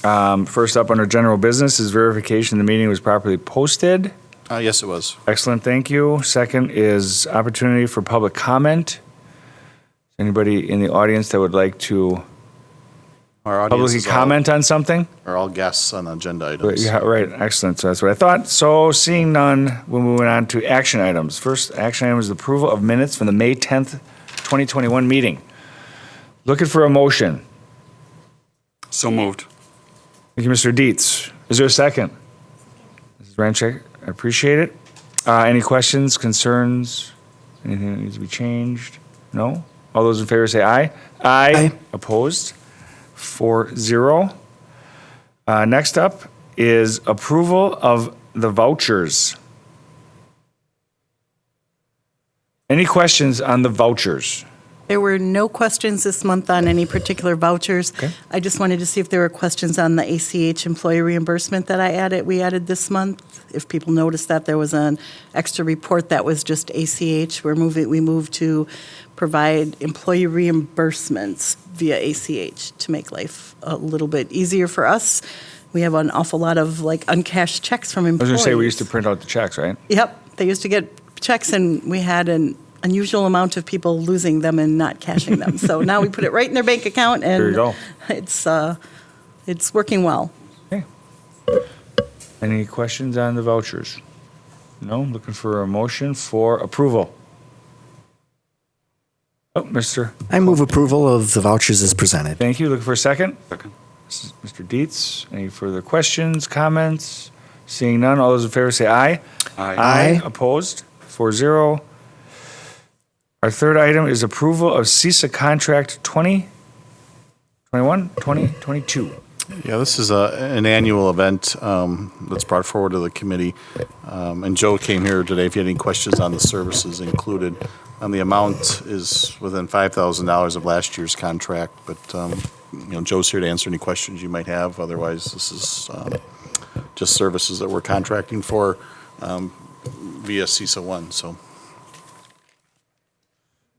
First up under general business is verification the meeting was properly posted. Yes, it was. Excellent, thank you. Second is opportunity for public comment. Anybody in the audience that would like to Our audience publicly is comment on something? are all guests on agenda items. Yeah, right, excellent. So that's what I thought. So seeing none, we'll move on to action items. First action item is approval of minutes from the May 10th, 2021 meeting. Looking for a motion. So moved. Thank you, Mr. Dietz. Is there a second? Mrs. Ranchek, I appreciate it. Any questions, concerns, anything that needs to be changed? No? All those in favor say aye. Aye. Opposed? 4-0. Next up is approval of the vouchers. Any questions on the vouchers? There were no questions this month on any particular vouchers. Okay. I just wanted to see if there were questions on the ACH employee reimbursement that we added this month. If people noticed that there was an extra report that was just ACH, we moved to provide employee reimbursements via ACH to make life a little bit easier for us. We have an awful lot of uncashed checks from I was employees. going to say, we used to print out the checks, right? Yep, they used to get checks, and we had an unusual amount of people losing them and not cashing them. So now we put it right in their bank account, and There you go. It's working well. Okay. Any questions on the vouchers? No? Looking for a motion for approval. Oh, Mr. I move approval of the vouchers as presented. Thank you. Looking for a second? Second. This is Mr. Dietz. Any further questions, comments? Seeing none, all those in favor say aye. Aye. Opposed? 4-0. Our third item is approval of CISA contract 2021-2022. Yeah, this is an annual event that's brought forward to the committee. And Joe came here today if you had any questions on the services included. The amount is within $5,000 of last year's contract, but Joe's here to answer any questions you might have. Otherwise, this is just services that we're contracting for via CISA 1. So.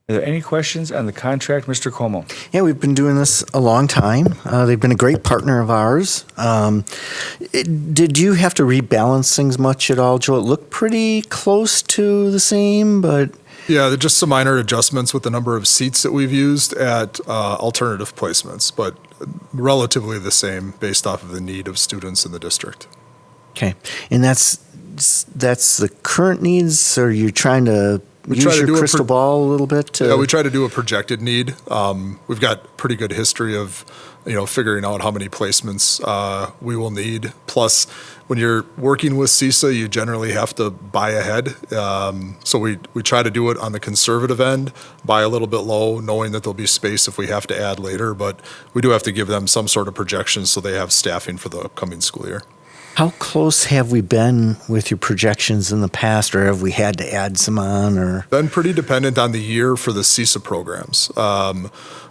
Are there any questions on the contract, Mr. Como? Yeah, we've been doing this a long time. They've been a great partner of ours. Did you have to rebalance things much at all, Joe? It looked pretty close to the same, but... Yeah, they're just some minor adjustments with the number of seats that we've used at alternative placements, but relatively the same based off of the need of students in the district. Okay, and that's the current needs, or you're trying to use your crystal ball a little bit? Yeah, we try to do a projected need. We've got pretty good history of, figuring out how many placements we will need. Plus, when you're working with CISA, you generally have to buy ahead. So we try to do it on the conservative end, buy a little bit low, knowing that there'll be space if we have to add later. But we do have to give them some sort of projection so they have staffing for the upcoming school year. How close have we been with your projections in the past, or have we had to add some on? Or been pretty dependent on the year for the CISA programs.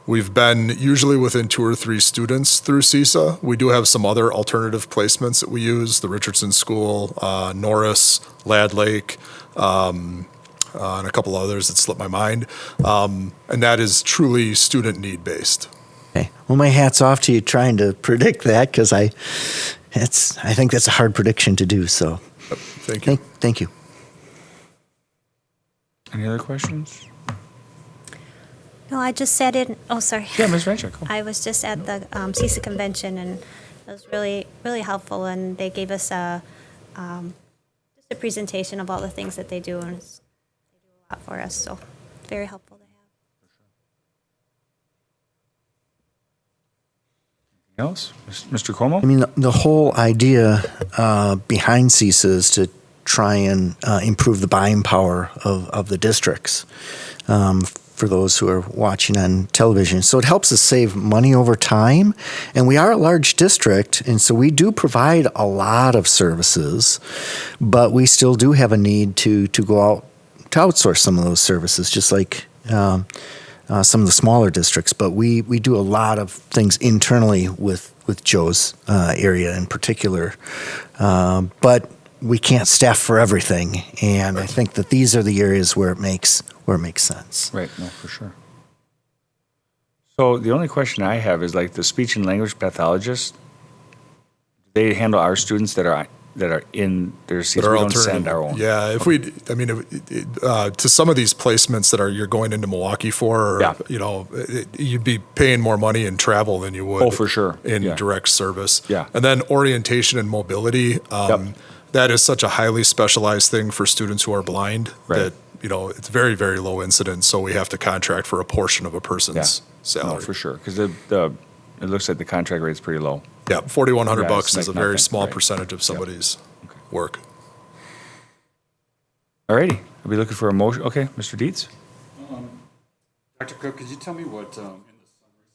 We've been usually within 2 or 3 students through CISA. We do have some other alternative placements that we use, the Richardson School, Norris, Lad Lake, and a couple others that slipped my mind. And that is truly student need based. Okay. Well, my hat's off to you trying to predict that, because I think that's a hard prediction to do. So, Thank you. Thank you. Any other questions? No, I just sat in. Oh, sorry. Yeah, Ms. Ranchak. I was just at the CISA convention, and it was really, really helpful. And they gave us just a presentation of all the things that they do, and they do a lot for us. So, very helpful to have. Anything else? Mr. Como? I mean, the whole idea behind CISA is to try and improve the buying power of the districts for those who are watching on television. So it helps us save money over time. And we are a large district, and so we do provide a lot of services, but we still do have a need to go out to outsource some of those services, just like some of the smaller districts. But we do a lot of things internally with Joe's area in particular. But we can't staff for everything, and I think that these are the areas where it makes sense. Right, no, for sure. So the only question I have is like the speech and language pathologist, they handle our students that are in their seats. That are We don't alternative. send our own. Yeah, to some of these placements that you're going into Milwaukee for, or, Yeah. you'd be paying more money in travel than you would. Oh, for sure. In Yeah. direct service. Yeah. And then orientation and mobility. That is such a highly specialized thing for students who are blind Right. that, it's very, very low incidence. So we have to contract for a portion of a person's salary. No, for sure. Because it looks like the contract rate's pretty low. Yeah, $4,100 Yeah, bucks it's is a like very nothing, small right. percentage of somebody's work. Alrighty, I'll be looking for a motion. Okay, Mr. Dietz? Dr. Cook, could you tell me what, in the summary section here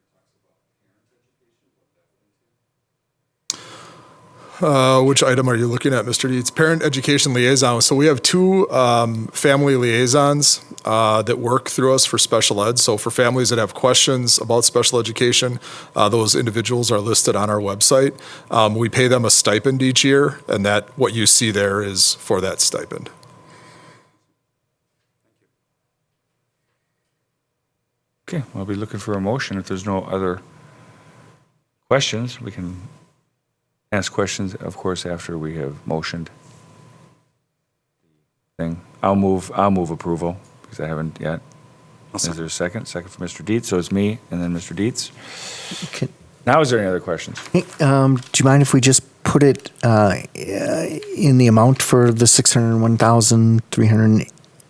talks about parent education? Which item are you looking at, Mr. Dietz? Parent Education Liaison. So we have two family liaisons that work through us for special ed. So for families that have questions about special education, those individuals are listed on our website. We pay them a stipend each year, and what you see there is for that stipend. Okay, I'll be looking for a motion. If there's no other questions, we can ask questions, of course, after we have motioned. I'll move approval, because I haven't yet. Is there a second? Second for Mr. Dietz, so it's me, and then Mr. Dietz. Now, is there any other questions? Do you mind if we just put it in the amount for the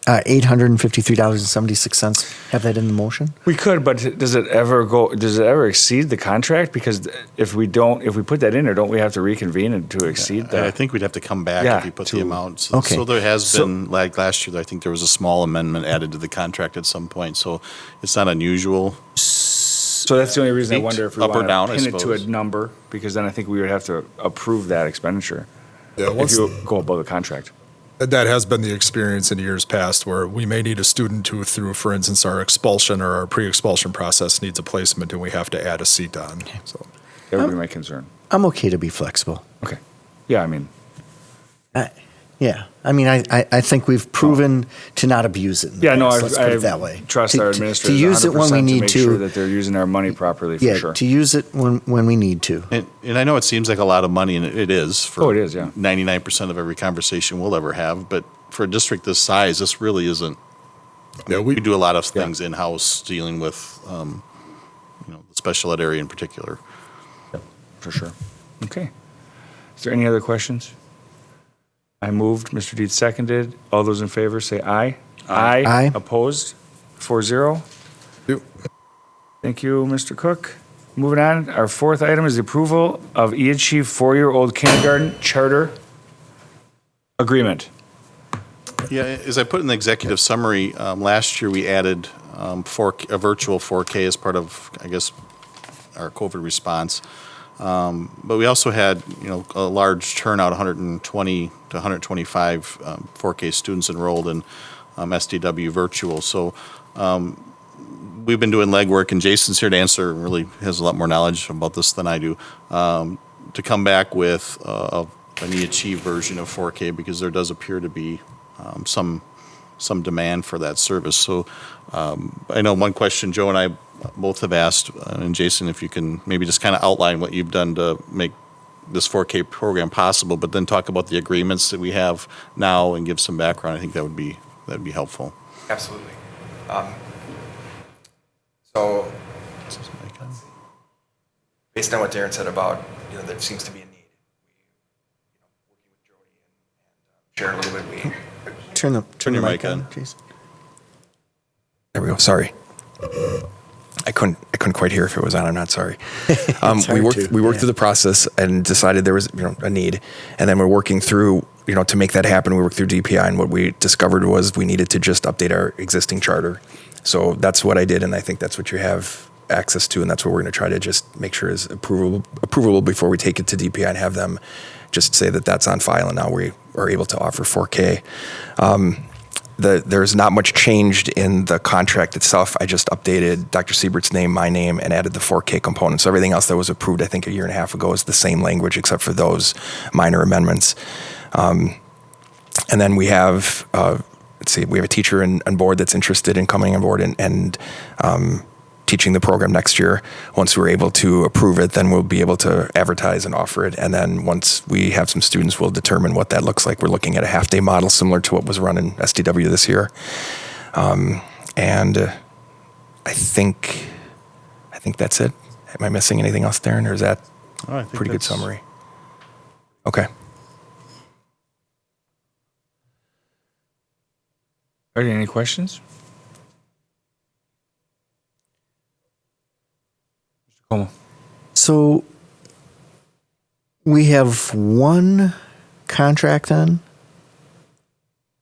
$853.76? Have that in the motion? We could, but does it ever exceed the contract? Because if we put that in there, don't we have to reconvene and to exceed I that? think we'd have to come back Yeah, if you put to- the amount. Okay. So there has been, like last year, I think there was a small amendment added to the contract at some point, so it's not unusual. So that's the only reason I wonder if we Up or want down, to I pin it to a suppose. number, because then I think we would have to approve that expenditure Yeah, if you go above the contract. That has been the experience in years past, where we may need a student who, through, for instance, our expulsion or our pre-expulsion process, needs a placement, and we have to add a seat on. So That would be my concern. I'm okay to be flexible. Okay. Yeah, I mean, Yeah, I mean, I think we've proven to not abuse it. In the yeah, no, past, let's put I it that way. trust To- our to- administrators to use it when we 100% need make to. sure that they're using our money properly, for Yeah, sure. to use it when we need to. And I know it seems like a lot of money, and it is. Oh, it is, yeah. 99% of every conversation we'll ever have, but for a district this size, this really isn't. yeah, We do a lot of things in-house dealing with, the special ed area in particular. For sure. Okay. Is there any other questions? I moved, Mr. Dietz seconded. All those in favor say aye. Aye. Aye. Opposed? 4-0. Thank you, Mr. Cook. Moving on, our fourth item is the approval of eAchieve 4-year-old kindergarten charter agreement. Yeah, as I put in the executive summary, last year we added a virtual 4K as part of, I guess, our COVID response. But we also had, a large turnout, 120 to 125 4K students enrolled in SDW virtual. So we've been doing legwork, and Jason's here to answer, really has a lot more knowledge about this than I do, to come back with an eAchieve version of 4K, because there does appear to be some demand for that service. So I know one question Joe and I both have asked, and Jason, if you can maybe just kind of outline what you've done to make this 4K program possible, but then talk about the agreements that we have now and give some background. I think that'd be helpful. Absolutely. So, based on what Darren said about, there seems to be a need. Working with Jody and Sharon a little bit, Turn the your mic on. Jason. There we go. Sorry. I couldn't quite hear if it was on or not. Sorry. It's we hard worked to, through the process and decided there was a need, and then we're working through to make that happen. We worked through DPI, and what we discovered was we needed to just update our existing charter. So that's what I did, and I think that's what you have access to, and that's what we're going to try to just make sure is approvable before we take it to DPI and have them just say that that's on file, and now we are able to offer 4K. There's not much changed in the contract itself. I just updated Dr. Siebert's name, my name, and added the 4K component. So everything else that was approved, I think, a year and a half ago is the same language except for those minor amendments. And then we have, we have a teacher on board that's interested in coming on board and teaching the program next year. Once we're able to approve it, then we'll be able to advertise and offer it. And then once we have some students, we'll determine what that looks like. We're looking at a half-day model similar to what was run in SDW this year. And I think that's it. Am I missing anything else, Darren, or is that Oh, I a think pretty good that's- summary? Okay. All right, any questions? Mr. Como? So we have one contract then?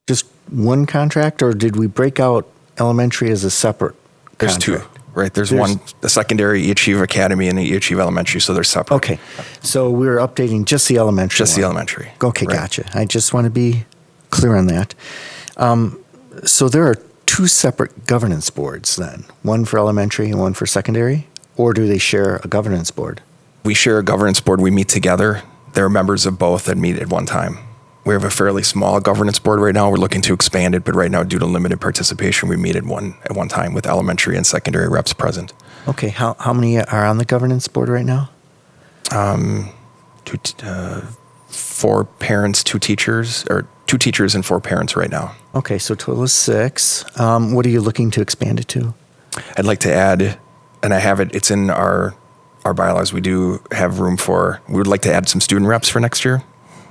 Just one contract, or did we break out elementary as a separate There's contract? two, right? There's one, the secondary eAchieve Academy and the eAchieve Elementary, so they're separate. Okay, so we're updating just the elementary Just the one. elementary. Okay, Right. gotcha. I just want to be clear on that. So there are two separate governance boards then, one for elementary and one for secondary, or do they share a governance board? We share a governance board. We meet together. There are members of both that meet at one time. We have a fairly small governance board right now. We're looking to expand it, but right now, due to limited participation, we meet at one time with elementary and secondary reps present. Okay, how many are on the governance board right now? 4 parents, 2 teachers, or 2 teachers and 4 parents right now. Okay, so total is 6. What are you looking to expand it to? I'd like to add, and I have it, it's in our bylaws, we do have room we would like to add some student reps for next year.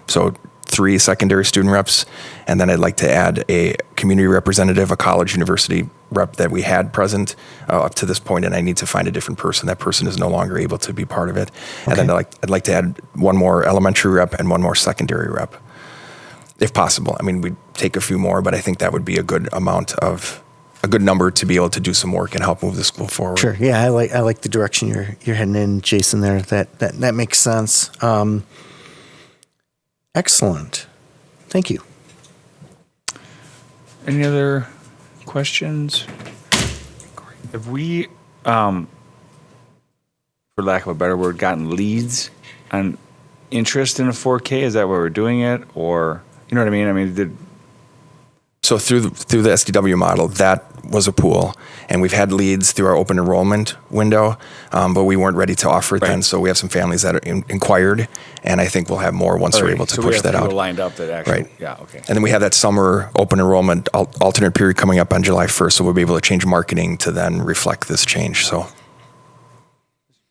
So 3 secondary student reps, and then I'd like to add a community representative, a college university rep that we had present up to this point, and I need to find a different person. That person is no longer able to be part of it. And then I'd like to add one more elementary rep and one more secondary rep, if possible. I mean, we'd take a few more, but I think that would be a good number to be able to do some work and help move the school forward. Sure. Yeah, I like the direction you're heading in, Jason. There, that makes sense. Excellent. Thank you. Any other questions? Have we, for lack of a better word, gotten leads on interest in a 4K? Is that why we're doing it, or you know what I mean? I mean, So through the SDW model, that was a pool, and we've had leads through our open enrollment window, but we weren't ready to offer it then. Right. So we have some families that are inquired, and I think we'll have more once we're able to push that out. Lined up that actually, Right. Yeah. Okay. And then we have that summer open enrollment alternate period coming up on July 1st, so we'll be able to change marketing to then reflect this change. So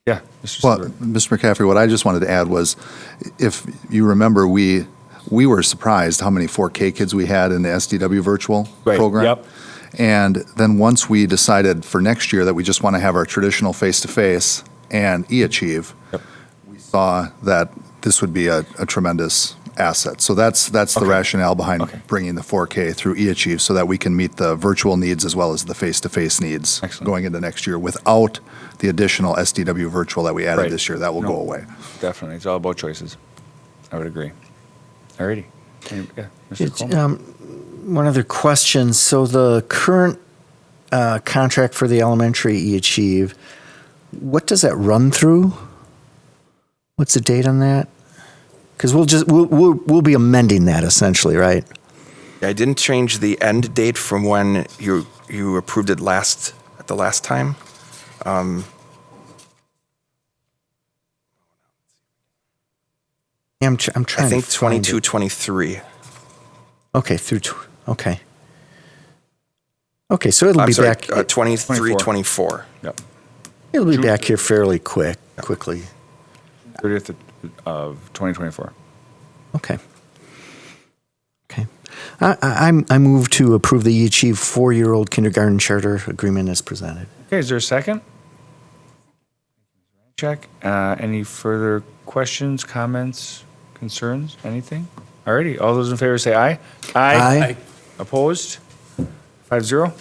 Yeah. Mr. Well, Stewart. Mr. McCaffrey, what I just wanted to add was, if you remember, we were surprised how many 4K kids we had in the SDW virtual Right, program. yep. And then once we decided for next year that we just want to have our traditional face-to-face and eAchieve, Yep. we saw that this would be a tremendous asset. So that's the rationale behind Okay. bringing the 4K through eAchieve, so that we can meet the virtual needs as well as the face-to-face needs Excellent. going into next year without the additional SDW virtual that we added Right. this year. That will No. go away. Definitely, it's all about choices. I would agree. Alrighty. Yeah, Mr. Coleman. One other question. So the current contract for the elementary eAchieve, what does that run through? What's the date on that? Because we'll be amending that essentially, right? I didn't change the end date from when you approved it at the last time. Yeah, I'm trying. I think to find 22, it. 23. Okay, okay. Okay, so it'll I'm be sorry, back. 23, 24. 24. Yep. It'll be back here fairly quickly. 30th of 2024. Okay. Okay. I move to approve the eAchieve 4-year-old kindergarten charter agreement as presented. Okay, is there a second? Check. Any further questions, comments, concerns, anything? Alrighty, all those in favor say aye. Aye. Opposed? 5-0.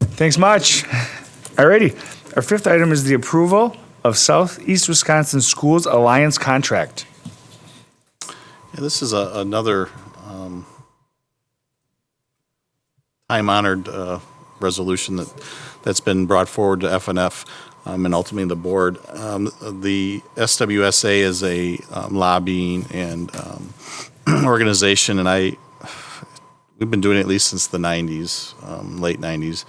Thanks much. Alrighty, our 5th item is the approval of Southeast Wisconsin Schools Alliance contract. Yeah, this is another time-honored resolution that's been brought forward to FNF and ultimately the board. The SWSA is a lobbying and organization, and we we've been doing it at least since the 90s, late 90s,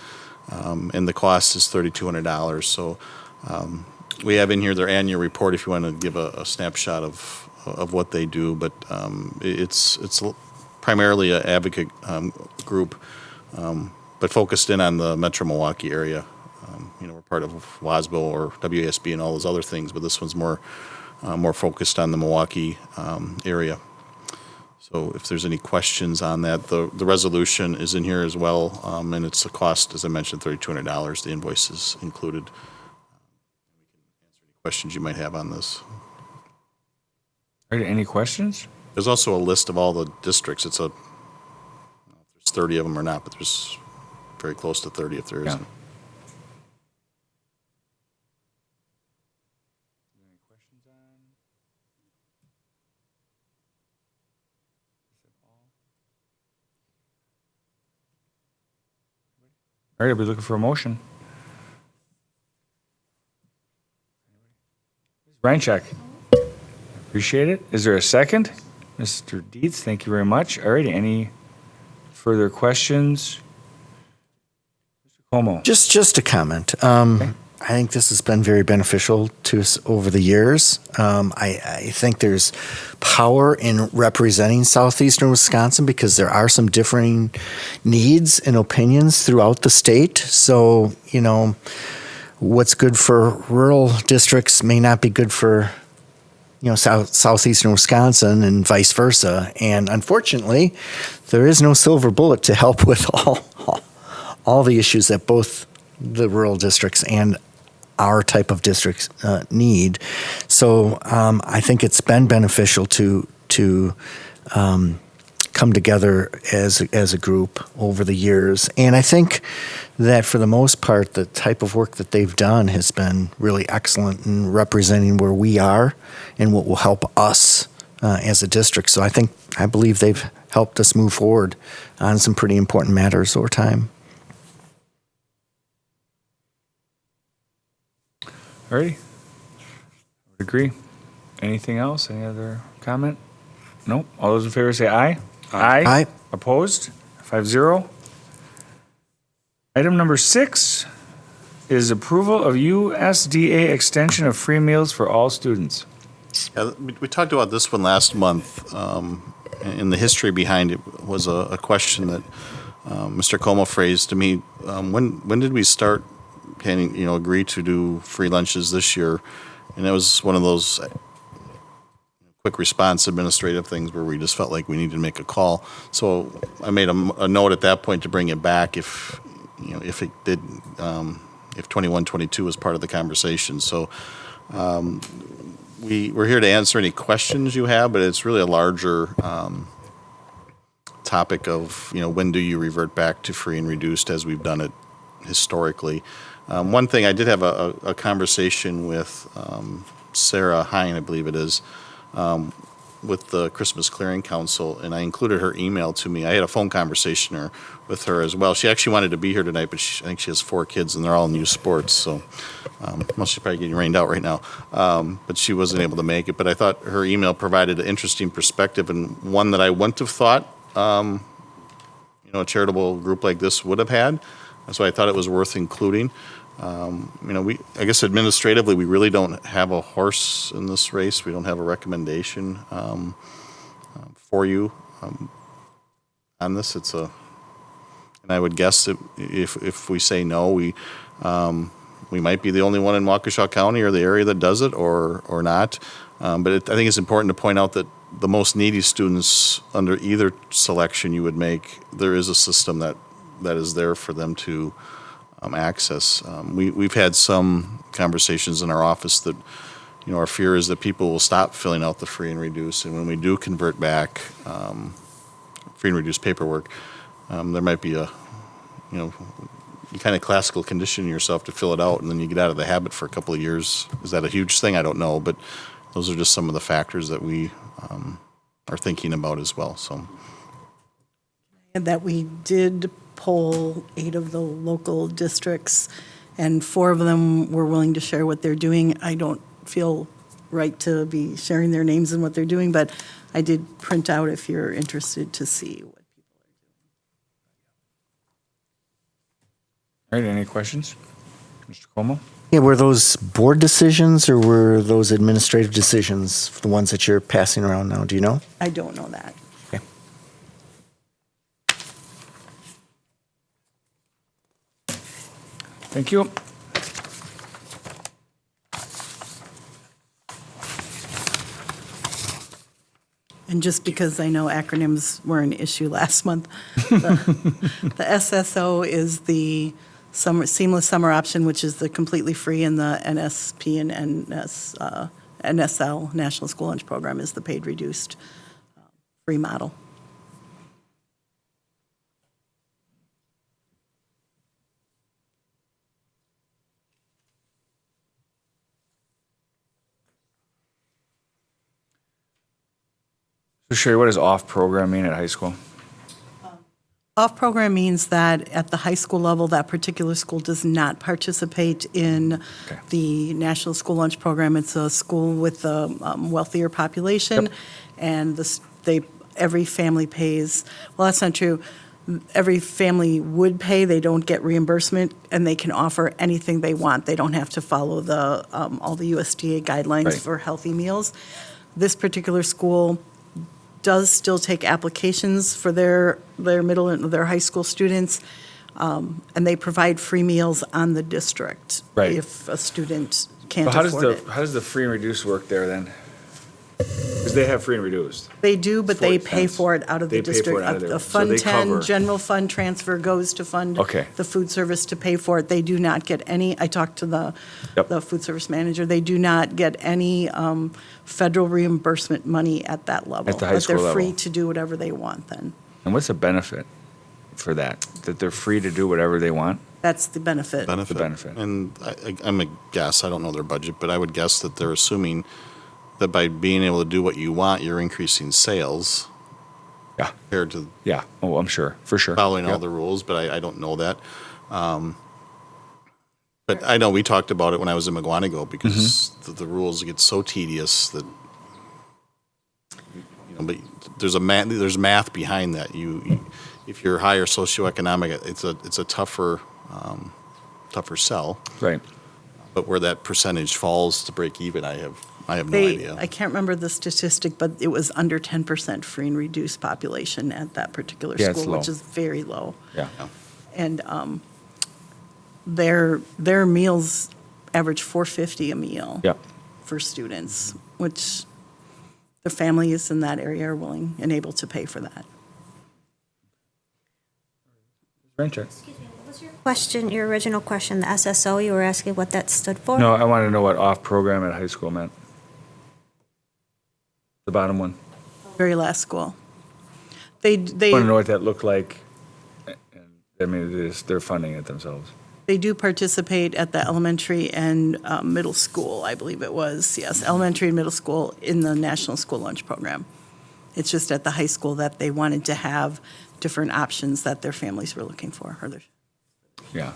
and the cost is $3,200. So we have in here their annual report if you want to give a snapshot of what they do, but it's primarily an advocate group, but focused in on the Metro Milwaukee area. We're part of WASBO or WASB and all those other things, but this one's more focused on the Milwaukee area. So if there's any questions on that, the resolution is in here as well, and it's the cost, as I mentioned, $3,200. The invoice is included. We can answer any questions you might have on this. All right, any questions? There's also a list of all the districts. I don't know if there's 30 of them or not, but there's very close to 30 if there isn't. Yeah. All right, I'll be looking for a motion. Reincheck. Appreciate it. Is there a second? Mr. Dietz, thank you very much. All right, any further questions? Mr. Como. Just a comment. I think this has been very beneficial to us over the years. I think there's power in representing southeastern Wisconsin because there are some differing needs and opinions throughout the state. So, what's good for rural districts may not be good for, southeastern Wisconsin and vice versa. And unfortunately, there is no silver bullet to help with all the issues that both the rural districts and our type of districts need. So I think it's been beneficial to come together as a group over the years. And I think that for the most part, the type of work that they've done has been really excellent in representing where we are and what will help us as a district. So I believe they've helped us move forward on some pretty important matters over time. All righty. I would agree. Anything else? Any other comment? No? All those in favor say aye. Aye. Aye. Opposed? 5-0. Item number 6 is approval of USDA extension of free meals for all students. Yeah, we talked about this one last month, and the history behind it was a question that Mr. Como phrased to me. When did we start agree to do free lunches this year? And it was one of those quick response administrative things where we just felt like we needed to make a call. So I made a note at that point to bring it back if it did, if 21-22 was part of the conversation. So we're here to answer any questions you have, but it's really a larger topic of, when do you revert back to free and reduced as we've done it historically. One thing, I did have a conversation with Sarah Hine, I believe it is, with the Christmas Clearing Council, and I included her email to me. I had a phone conversation with her as well. She actually wanted to be here tonight, but I think she has 4 kids, and they're all in youth sports, so she's probably getting rained out right now. But she wasn't able to make it. But I thought her email provided an interesting perspective, and one that I wouldn't have thought a charitable group like this would have had. So I thought it was worth including. I guess administratively, we really don't have a horse in this race. We don't have a recommendation for you on this. And I would guess that if we say no, we might be the only one in Waukesha County or the area that does it, or not. But I think it's important to point out that the most needy students under either selection you would make, there is a system that is there for them to access. We've had some conversations in our office that, our fear is that people will stop filling out the free and reduced, and when we do convert back free and reduced paperwork, there might be you kind of classical condition yourself to fill it out, and then you get out of the habit for a couple of years. Is that a huge thing? I don't know, but those are just some of the factors that we are thinking about as well. So, And that we did poll 8 of the local districts, and 4 of them were willing to share what they're doing. I don't feel right to be sharing their names and what they're doing, but I did print out if you're interested to see what people are doing. All right, any questions? Mr. Como? Yeah, were those board decisions or were those administrative decisions, the ones that you're passing around now? Do you know? I don't know that. Okay. Thank you. And just because I know acronyms were an issue last month, the SSO is the seamless summer option, which is the completely free, and the NSP and NSL, National School Lunch Program, is the paid reduced free model. So Sherry, what does off-program mean at high school? Off-program means that at the high school level, that particular school does not participate in Okay. the National School Lunch Program. It's a school with a wealthier population, and every family pays. Well, that's not true. Every family would pay. They don't get reimbursement, and they can offer anything they want. They don't have to follow all the USDA guidelines Right. for healthy meals. This particular school does still take applications for their middle and their high school students, and they provide free meals on the district Right. if a student can't But how does afford it. how does the free and reduced work there then? Because they have free and reduced. They do, but they 40 pay cents. for it out of the They pay for district. it out of there. The So Fund they 10 cover- general fund transfer goes to fund Okay. the food service to pay for it. They do not get any, I talked to the Yep. food service manager, they do not get any federal reimbursement money at that level. At the high school But they're free level. to do whatever they want then. And what's the benefit for that? That they're free to do whatever they want? That's the benefit. The benefit. And I'm a guess, I don't know their budget, but I would guess that they're assuming that by being able to do what you want, you're increasing sales Yeah, compared to yeah. Oh, I'm sure, for sure. following all Yep. the rules, but I don't know that. But I know we talked about it when I was in McGuanago because Mm-hmm. the rules get so tedious that, but there's math behind that. If you're higher socioeconomic, it's a tougher sell. Right. But where that percentage falls to break even, I have no idea. I can't remember the statistic, but it was under 10% free and reduced population at that particular Yeah, it's school, which low. is very low. Yeah. And their meals average $4.50 a meal Yeah. for students, which the families in that area are willing and able to pay for that. Rancher. Question, your original question, the SSO, you were asking what that stood for? No, I want to know what off-program at high school meant. The bottom one. Very last school. They I want to know what that looked like. I mean, they're funding it themselves. They do participate at the elementary and middle school, I believe it was, yes, elementary and middle school in the National School Lunch Program. It's just at the high school that they wanted to have different options that their families were looking for. Yeah.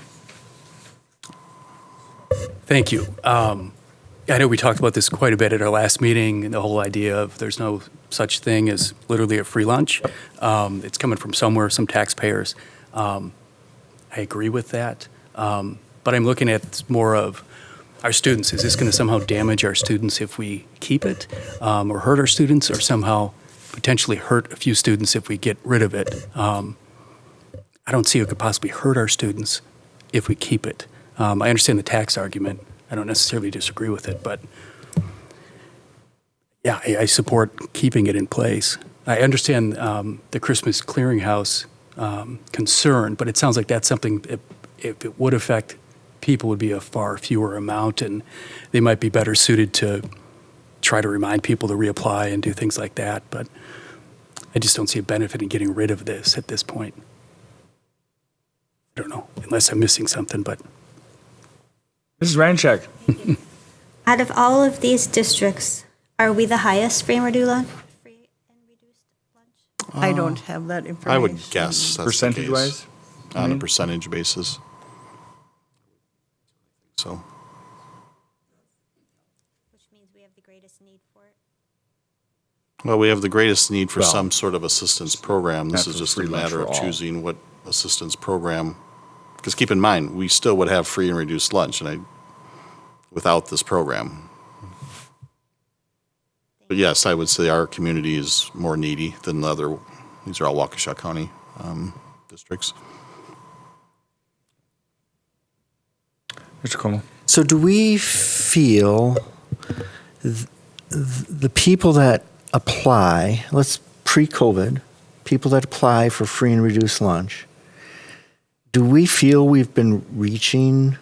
Thank you. I know we talked about this quite a bit at our last meeting, and the whole idea of there's no such thing as literally a free lunch. It's coming from somewhere, some taxpayers. I agree with that. But I'm looking at more of our students. Is this going to somehow damage our students if we keep it, or hurt our students, or somehow potentially hurt a few students if we get rid of it? I don't see it could possibly hurt our students if we keep it. I understand the tax argument. I don't necessarily disagree with it, but yeah, I support keeping it in place. I understand the Christmas clearinghouse concern, but it sounds like that's something, if it would affect people, would be a far fewer amount, and they might be better suited to try to remind people to reapply and do things like that. But I just don't see a benefit in getting rid of this at this point. I don't know, unless I'm missing something, but. Mrs. Ranchak. Out of all of these districts, are we the highest free and reduced lunch? I don't have that information. I would guess that's the case. Percentage-wise? On a percentage basis. So, Which means we have the greatest need for it. well, we have the greatest need for Well, some sort of assistance program. This not is for just a free lunch matter for of all. choosing what assistance program because keep in mind, we still would have free and reduced lunch without this program. But yes, I would say our community is more needy than these are all Waukesha County districts. Mr. Como? So do we feel the people that apply, let's pre-COVID, people that apply for free and reduced lunch, do we feel we've been reaching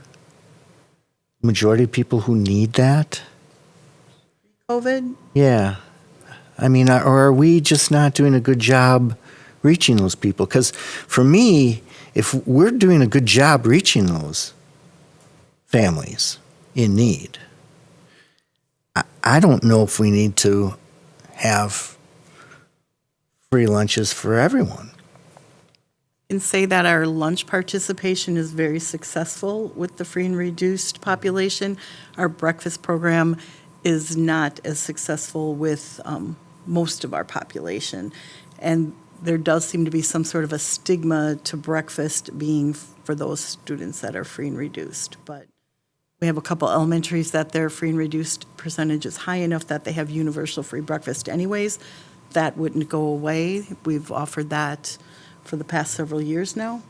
the majority of people who need that? COVID? Yeah. I mean, or are we just not doing a good job reaching those people? Because for me, if we're doing a good job reaching those families in need, I don't know if we need to have free lunches for everyone. I can say that our lunch participation is very successful with the free and reduced population. Our breakfast program is not as successful with most of our population. And there does seem to be some sort of a stigma to breakfast being for those students that are free and reduced. But we have a couple elementaries that their free and reduced percentage is high enough that they have universal free breakfast anyways. That wouldn't go away. We've offered that for the past several years now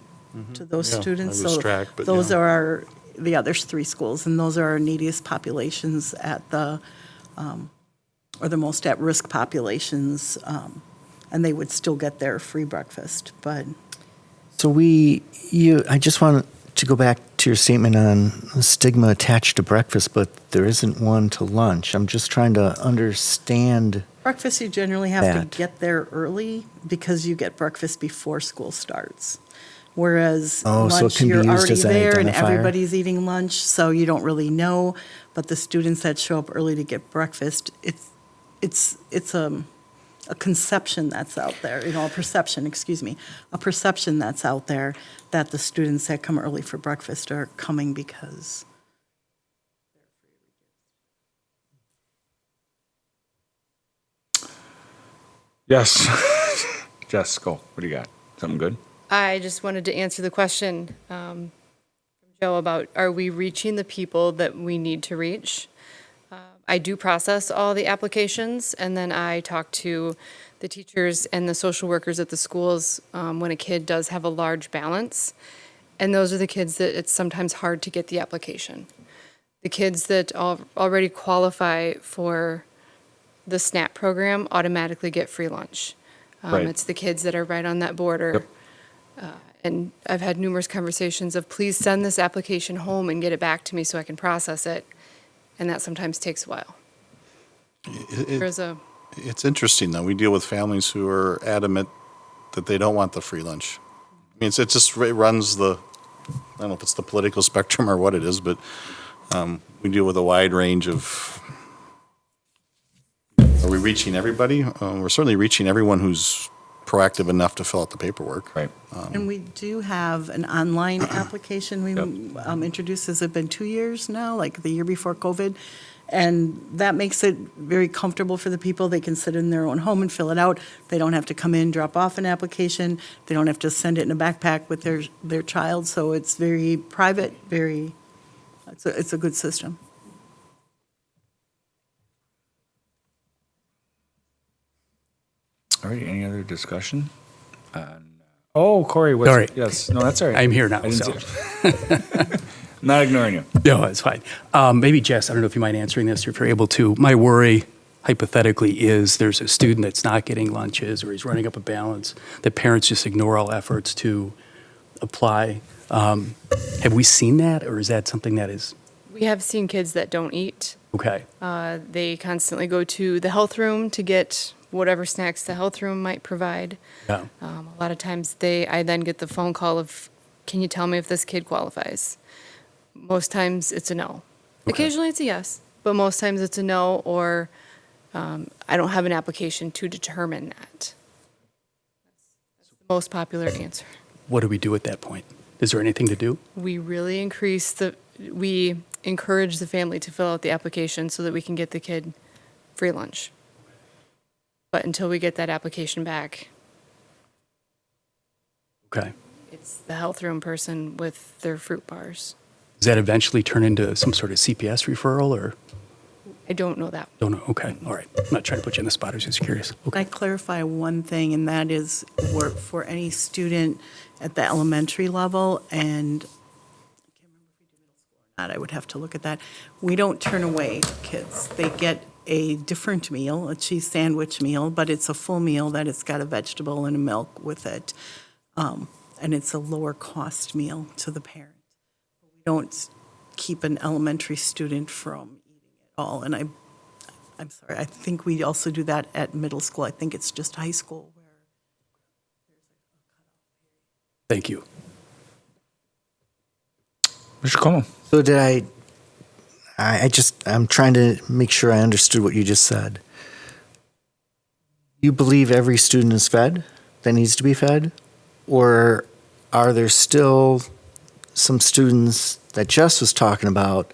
to those students. I lose So track, but those yeah. are there's 3 schools, and those are our neediest populations at or the most at-risk populations, and they would still get their free breakfast. But So I just want to go back to your statement on stigma attached to breakfast, but there isn't one to lunch. I'm just trying to understand. breakfast, you generally have That. to get there early because you get breakfast before school starts. Whereas Oh, so it lunch, can be you're used already as an there and identifier? everybody's eating lunch, so you don't really know. But the students that show up early to get breakfast, it's a conception that's out there, a perception that's out there that the students that come early for breakfast are coming because. Yes. Jess, go. What do you got? Something good? I just wanted to answer the question from Joe about, are we reaching the people that we need to reach? I do process all the applications, and then I talk to the teachers and the social workers at the schools when a kid does have a large balance. And those are the kids that it's sometimes hard to get the application. The kids that already qualify for the SNAP program automatically get free lunch. Right. It's the kids that are right on that border. And I've had numerous conversations of, please send this application home and get it back to me so I can process it. And that sometimes takes a while. It's interesting, though. We deal with families who are adamant that they don't want the free lunch. I mean, it runs I don't know if it's the political spectrum or what it is, but we deal with a wide range of. Are we reaching everybody? We're certainly reaching everyone who's proactive enough to fill out the paperwork. Right. And we do have an online application we introduced. Has it been 2 years now, like the year before COVID? And that makes it very comfortable for the people. They can sit in their own home and fill it out. They don't have to come in, drop off an application. They don't have to send it in a backpack with their child. So it's very private, it's a good system. All right, any other discussion? Corey, what's Sorry. Yes, no, that's all right. I'm here now, I didn't so. see it. Not ignoring you. No, it's fine. Maybe Jess, I don't know if you mind answering this or if you're able to. My worry, hypothetically, is there's a student that's not getting lunches or he's running up a balance, that parents just ignore all efforts to apply. Have we seen that, or is that something that is We have seen kids that don't eat. okay? They constantly go to the health room to get whatever snacks the health room might provide. Yeah. A lot of times I then get the phone call of, can you tell me if this kid qualifies? Most times it's a no. Okay. Occasionally it's a yes, but most times it's a no, or I don't have an application to determine that. That's the most popular answer. What do we do at that point? Is there anything to do? We really we encourage the family to fill out the application so that we can get the kid free lunch. But until we get that application back. Okay. it's the health room person with their fruit bars. Does that eventually turn into some sort of CPS referral, or I don't know that. don't know? Okay, all right. I'm not trying to put you in the spot. I was just curious. Can Okay. I clarify one thing, and that is for any student at the elementary level, and I can't remember if we do middle school or not, I would have to look at that. We don't turn away kids. They get a different meal, a cheese sandwich meal, but it's a full meal that it's got a vegetable and a milk with it. And it's a lower cost meal to the parent. We don't keep an elementary student from eating at all. And I'm sorry, I think we also do that at middle school. I think it's just high school where Thank you. Mr. Como? So I'm trying to make sure I understood what you just said. You believe every student is fed that needs to be fed? Or are there still some students that Jess was talking about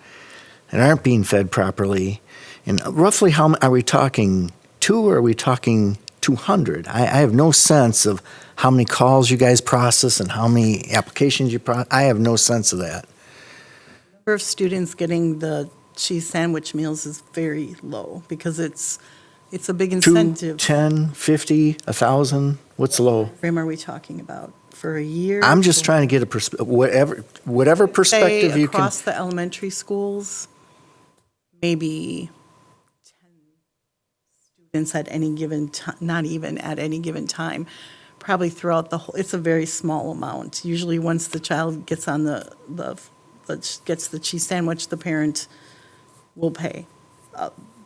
that aren't being fed properly? And roughly how are we talking? 2 or are we talking 200? I have no sense of how many calls you guys process and how many applications you process. I have no sense of that. number of students getting the cheese sandwich meals is very low because it's a big 2, incentive. 10, 50, 1,000? What's low? Frame are we talking about? For a year? I'm just trying to get a whatever perspective Say you can. across the elementary schools, maybe 10 students at any given time, not even at any given time, probably throughout the whole, it's a very small amount. Usually once the child gets on gets the cheese sandwich, the parent will pay,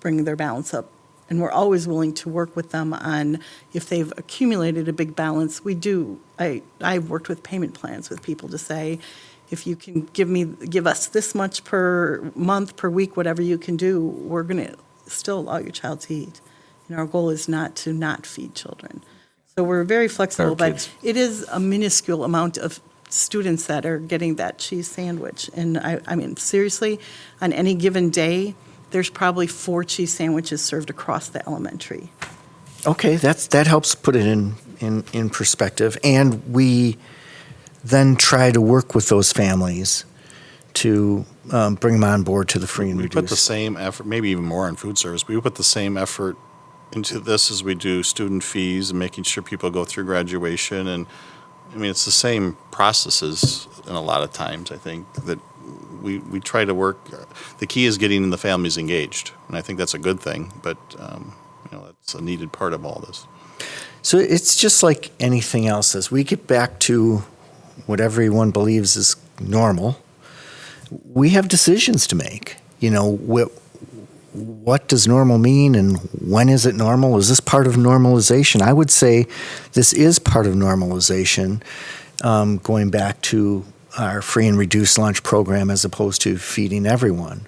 bring their balance up. And we're always willing to work with them on if they've accumulated a big balance. We do. I've worked with payment plans with people to say, if you can give us this much per month, per week, whatever you can do, we're going to still allow your child to eat. And our goal is not to not feed children. So we're very flexible, but it is a minuscule amount of students that are getting that cheese sandwich. And I mean, seriously, on any given day, there's probably 4 cheese sandwiches served across the elementary. Okay, that helps put it in perspective. And we then try to work with those families to bring them on board to the free and We reduced. put the same effort, maybe even more on food service. We put the same effort into this as we do student fees and making sure people go through graduation. And I mean, it's the same processes in a lot of times, I think, that we try to work. The key is getting the families engaged, and I think that's a good thing, but that's a needed part of all this. So it's just like anything else. As we get back to what everyone believes is normal, we have decisions to make. What does normal mean and when is it normal? Is this part of normalization? I would say this is part of normalization, going back to our free and reduced lunch program as opposed to feeding everyone.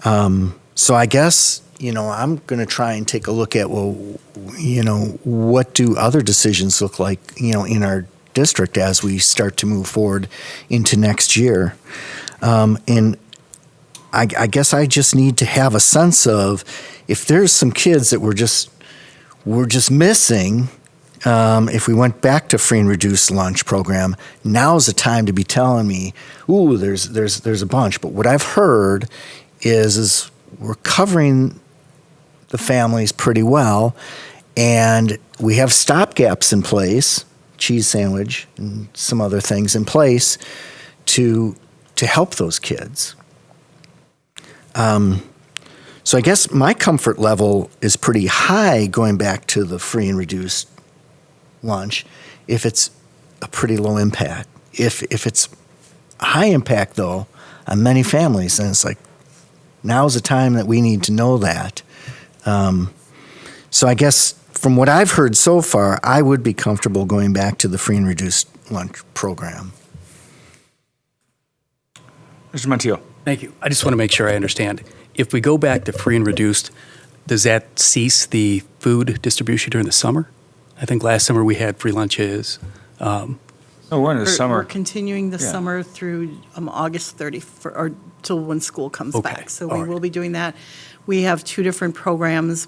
So I guess, I'm going to try and take a look at, what do other decisions look like, in our district as we start to move forward into next year. And I guess I just need to have a sense of if there's some kids that we're just missing. If we went back to free and reduced lunch program, now's the time to be telling me, ooh, there's a bunch. But what I've heard is we're covering the families pretty well, and we have stopgaps in place, cheese sandwich and some other things in place to help those kids. So I guess my comfort level is pretty high going back to the free and reduced lunch if it's a pretty low impact. If it's high impact, though, on many families, then it's like, now's the time that we need to know that. So I guess from what I've heard so far, I would be comfortable going back to the free and reduced lunch program. Mr. Montiel? Thank you. I just want to make sure I understand. If we go back to free and reduced, does that cease the food distribution during the summer? I think last summer we had free lunches. Oh, we're in the summer. We're continuing the Yeah. summer through August 31st, or till when school comes Okay, back. So all we right. will be doing that. We have 2 different programs.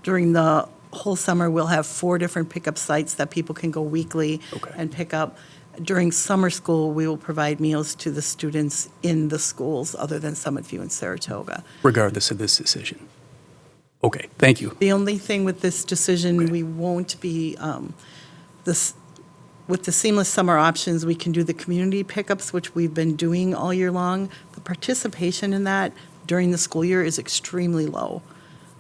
During the whole summer, we'll have 4 different pickup sites that people can go weekly Okay. and pick up. During summer school, we will provide meals to the students in the schools other than Summit View and Saratoga. Regardless of this decision. Okay, thank you. The only thing with this decision, we won't be, with the seamless summer options, we can do the community pickups, which we've been doing all year long. The participation in that during the school year is extremely low.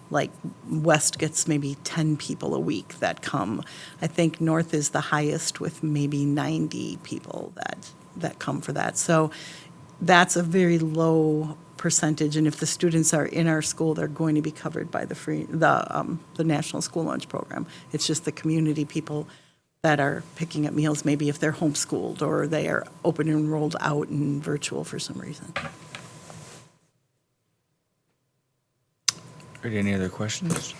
Like West gets maybe 10 people a week that come. I think North is the highest with maybe 90 people that come for that. So that's a very low percentage, and if the students are in our school, they're going to be covered by the National School Lunch Program. It's just the community people that are picking up meals, maybe if they're homeschooled or they are open and enrolled out and virtual for some reason. Are there any other questions?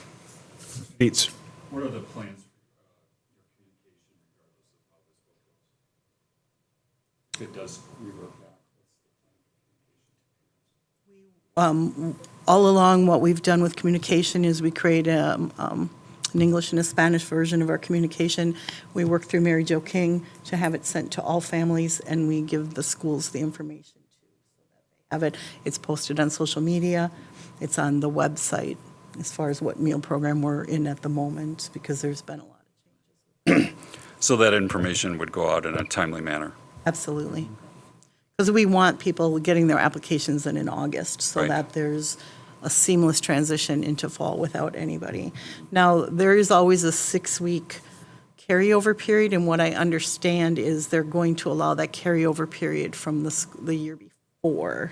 Beats. What are the plans for your communication regardless of how this vote goes? If it does revert back, what's the plan for communication? All along, what we've done with communication is we create an English and a Spanish version of our communication. We work through Mary Jo King to have it sent to all families, and we give the schools the information too, so that they have it. It's posted on social media. It's on the website as far as what meal program we're in at the moment, because there's been a lot of changes. So that information would go out in a timely manner? Absolutely. Because we want people getting their applications in August so Right. that there's a seamless transition into fall without anybody. Now, there is always a 6-week carryover period, and what I understand is they're going to allow that carryover period from the year before.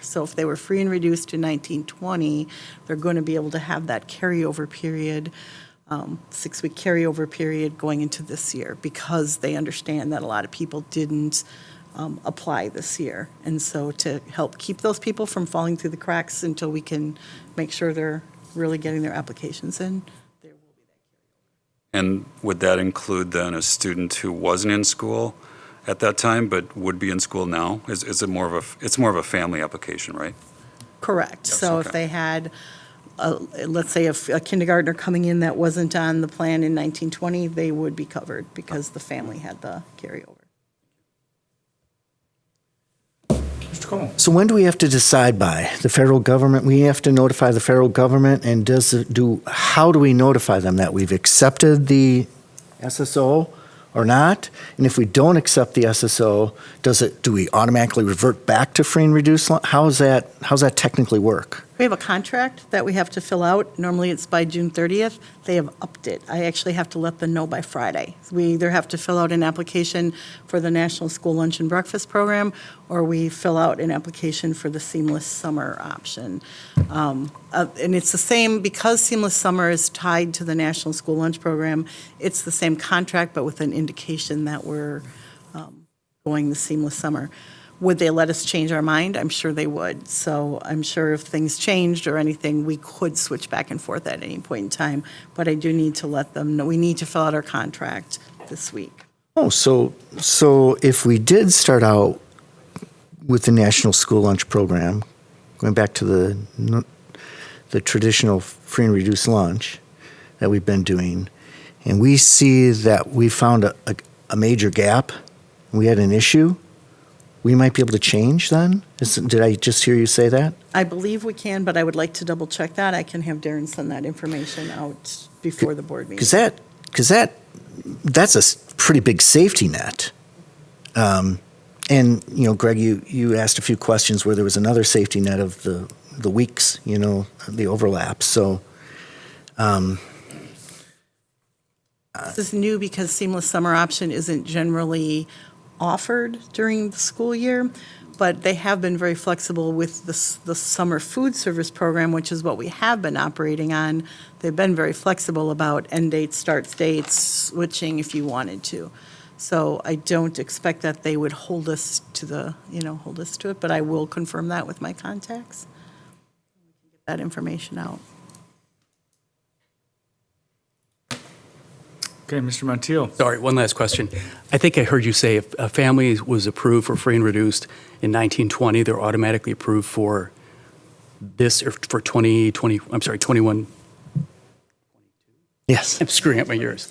So if they were free and reduced in 1920, they're going to be able to have that carryover period, 6-week carryover period going into this year, because they understand that a lot of people didn't apply this year. And so to help keep those people from falling through the cracks until we can make sure they're really getting their applications in, there will be that carryover. And would that include then a student who wasn't in school at that time but would be in school now? Is it more of a family application, right? Correct. Yes, So okay. if they had, let's say, a kindergartner coming in that wasn't on the plan in 1920, they would be covered because the family had the carryover. Mr. Como. So when do we have to decide by? The federal government, we have to notify the federal government, and how do we notify them that we've accepted the SSO or not? And if we don't accept the SSO, do we automatically revert back to free and reduced? How's that technically work? We have a contract that we have to fill out. Normally, it's by June 30th. They have upped it. I actually have to let them know by Friday. We either have to fill out an application for the National School Lunch and Breakfast Program, or we fill out an application for the Seamless Summer option. And it's the same, because Seamless Summer is tied to the National School Lunch Program, it's the same contract, but with an indication that we're going the Seamless Summer. Would they let us change our mind? I'm sure they would. So I'm sure if things changed or anything, we could switch back and forth at any point in time. But I do need to let them know, we need to fill out our contract this week. Oh, so if we did start out with the National School Lunch Program, going back to the traditional free and reduced lunch that we've been doing, and we see that we found a major gap, we had an issue, we might be able to change then? Did I just hear you say that? I believe we can, but I would like to double check that. I can have Darren send that information out before the board meeting. Because that's a pretty big safety net. And, Greg, you asked a few questions where there was another safety net of the weeks, the overlap. So this is new because Seamless Summer option isn't generally offered during the school year, but they have been very flexible with the summer food service program, which is what we have been operating on. They've been very flexible about end dates, start dates, switching if you wanted to. So I don't expect that they would hold us to it, but I will confirm that with my contacts. Get that information out. Okay, Mr. Montiel. Sorry, one last question. I think I heard you say if a family was approved for free and reduced in 1920, they're automatically approved for this, or for 21. yes. I'm screwing up my years.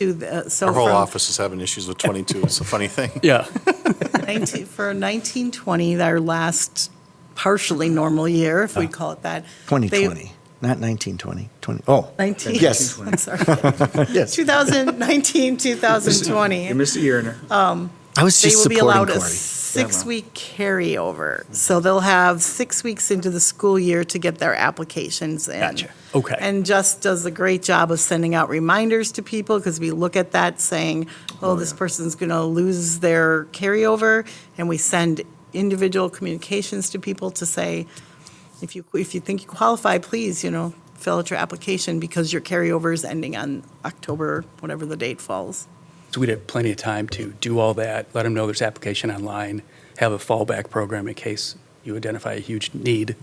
So Our whole from- office is having issues with 22. It's a funny thing. Yeah. For 1920, our last partially normal year, if we call it that. 2020, not 1920. 20. Oh, 19. yes. I'm sorry. Yes. 2019, 2020. You missed a year in there. I was They just will be supporting allowed a Corey. 6-week carryover. So they'll have 6 weeks into the school year to get their applications in. Gotcha. Okay. And Just does a great job of sending out reminders to people, because we look at that saying, oh, this person's going to lose their carryover, and we send individual communications to people to say, if you think you qualify, please, fill out your application, because your carryover is ending on October, whatever the date falls. So we'd have plenty of time to do all that, let them know there's application online, have a fallback program in case you identify a huge need.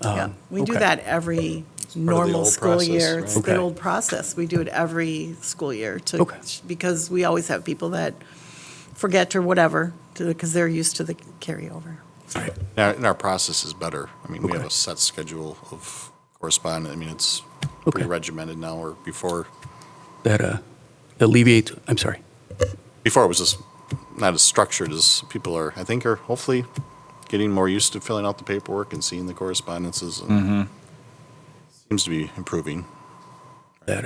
Yeah, we do okay. that every part of the normal old school process, year. right? It's the old process. We do it every school year Okay. because we always have people that forget or whatever, because they're used to the carryover. Right. And our process is better. I mean, we have Okay. a set schedule of correspondence. I mean, it's Okay. pretty regimented now, or before That alleviate, I'm sorry. it was just not as structured as people are, I think, are hopefully getting more used to filling out the paperwork and seeing the correspondences. And seems to be improving. That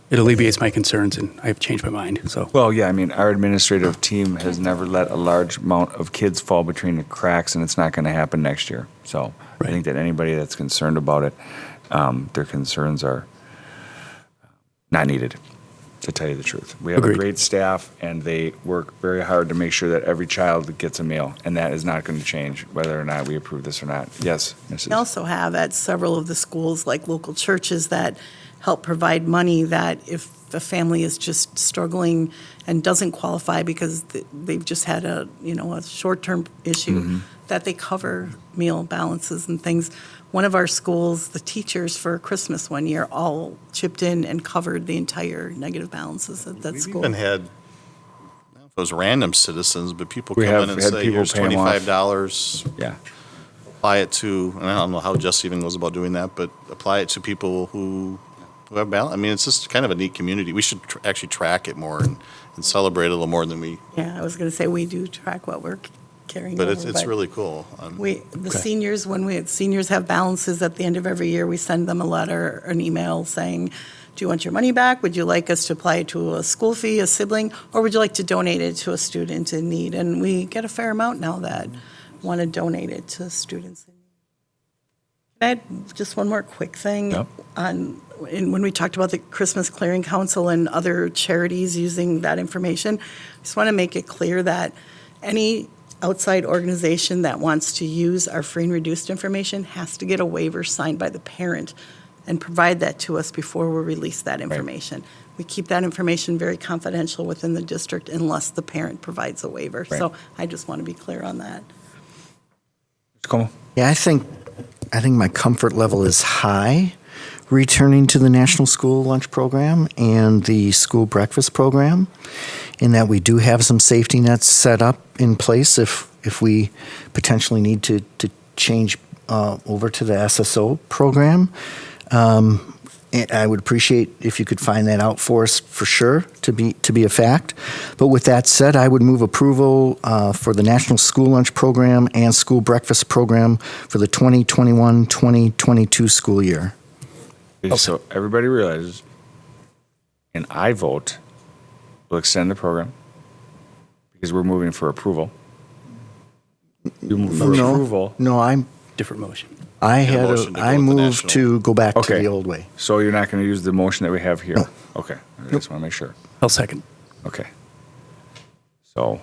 it alleviates my concerns, and I have changed my mind, so. Well, yeah, I mean, our administrative team has never let a large amount of kids fall between the cracks, and it's not going to happen next year. So I Right. think that anybody that's concerned about it, their concerns are not needed, to tell you the truth. We have Agreed. a great staff, and they work very hard to make sure that every child gets a meal, and that is not going to change whether or not we approve this or not. Yes, Mrs. We also have at several of the schools, like local churches, that help provide money that if a family is just struggling and doesn't qualify because they've just had a short-term issue, that they cover meal balances and things. One of our schools, the teachers for Christmas one year all chipped in and covered the entire negative balances at that We've school. even had, I don't know if it was random citizens, but people We come have in and had say, people here's pay 'em off. $25. Yeah. Apply it to, and I don't know how Jess even goes about doing that, but apply it to people who have balance. I mean, it's just kind of a neat community. We should actually track it more and celebrate it a little more than we, Yeah, I was going to say, we do track what we're carrying but over. it's really cool. Seniors, when seniors have balances at the end of every year, we send them a letter, an email saying, do you want your money back? Would you like us to apply it to a school fee, a sibling, or would you like to donate it to a student in need? And we get a fair amount now that want to donate it to students in need. Can I add just one more quick thing? Yep. When we talked about the Christmas Clearing Council and other charities using that information, I just want to make it clear that any outside organization that wants to use our free and reduced information has to get a waiver signed by the parent and provide that to us before we release that information. We keep that information very confidential within the district unless the parent provides a waiver. Right. So I just want to be clear on that. Cool. Yeah, I think my comfort level is high returning to the National School Lunch Program and the school breakfast program, in that we do have some safety nets set up in place if we potentially need to change over to the SSO program. I would appreciate if you could find that out for us for sure to be a fact. But with that said, I would move approval for the National School Lunch Program and School Breakfast Program for the 2021-2022 school year. So everybody realizes, and I vote, we'll extend the program because we're moving for approval. You move for approval. No, Different motion. I Get a had motion to go I with the moved national. to go back to Okay. the old way. So you're not going to use the motion that we have here? No. Okay. I just want to make sure. I'll second. Okay. So.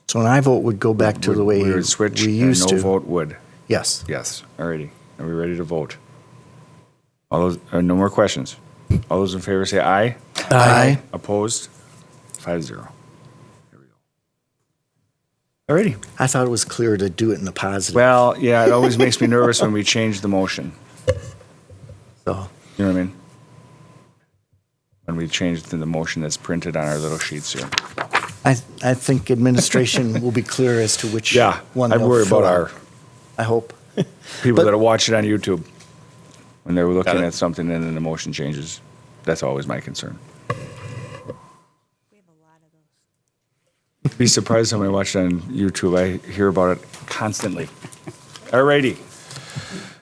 So an I vote would go back to the way we would switch, we and used no to. vote would. Yes. Yes. Alrighty. Are we ready to vote? All those, no more questions. All those in favor say aye. Aye. Opposed? 5-0. There we go. Alrighty. I thought it was clear to do it in the positive. Well, yeah, it always makes me nervous when we change the motion. So You know what I mean? When we change the motion that's printed on our little sheets here. I think administration will be clear as to which Yeah, one I they'll worry fill about out. our I hope. people But- that watch it on YouTube. When they're looking Got it. at something and then the motion changes. That's always my concern. We have a lot of those. Be surprised when I watch it on YouTube. I hear about it constantly. Alrighty.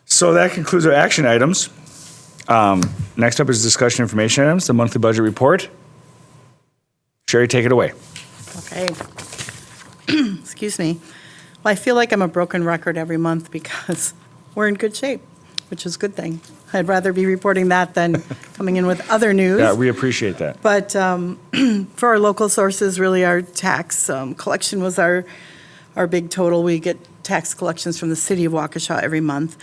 So that concludes our action items. Next up is discussion information items, the monthly budget report. Sherry, take it away. Okay. Excuse me. Well, I feel like I'm a broken record every month because we're in good shape, which is a good thing. I'd rather be reporting that than coming in with other news. Yeah, we appreciate that. But for our local sources, really our tax collection was our big total. We get tax collections from the city of Waukesha every month.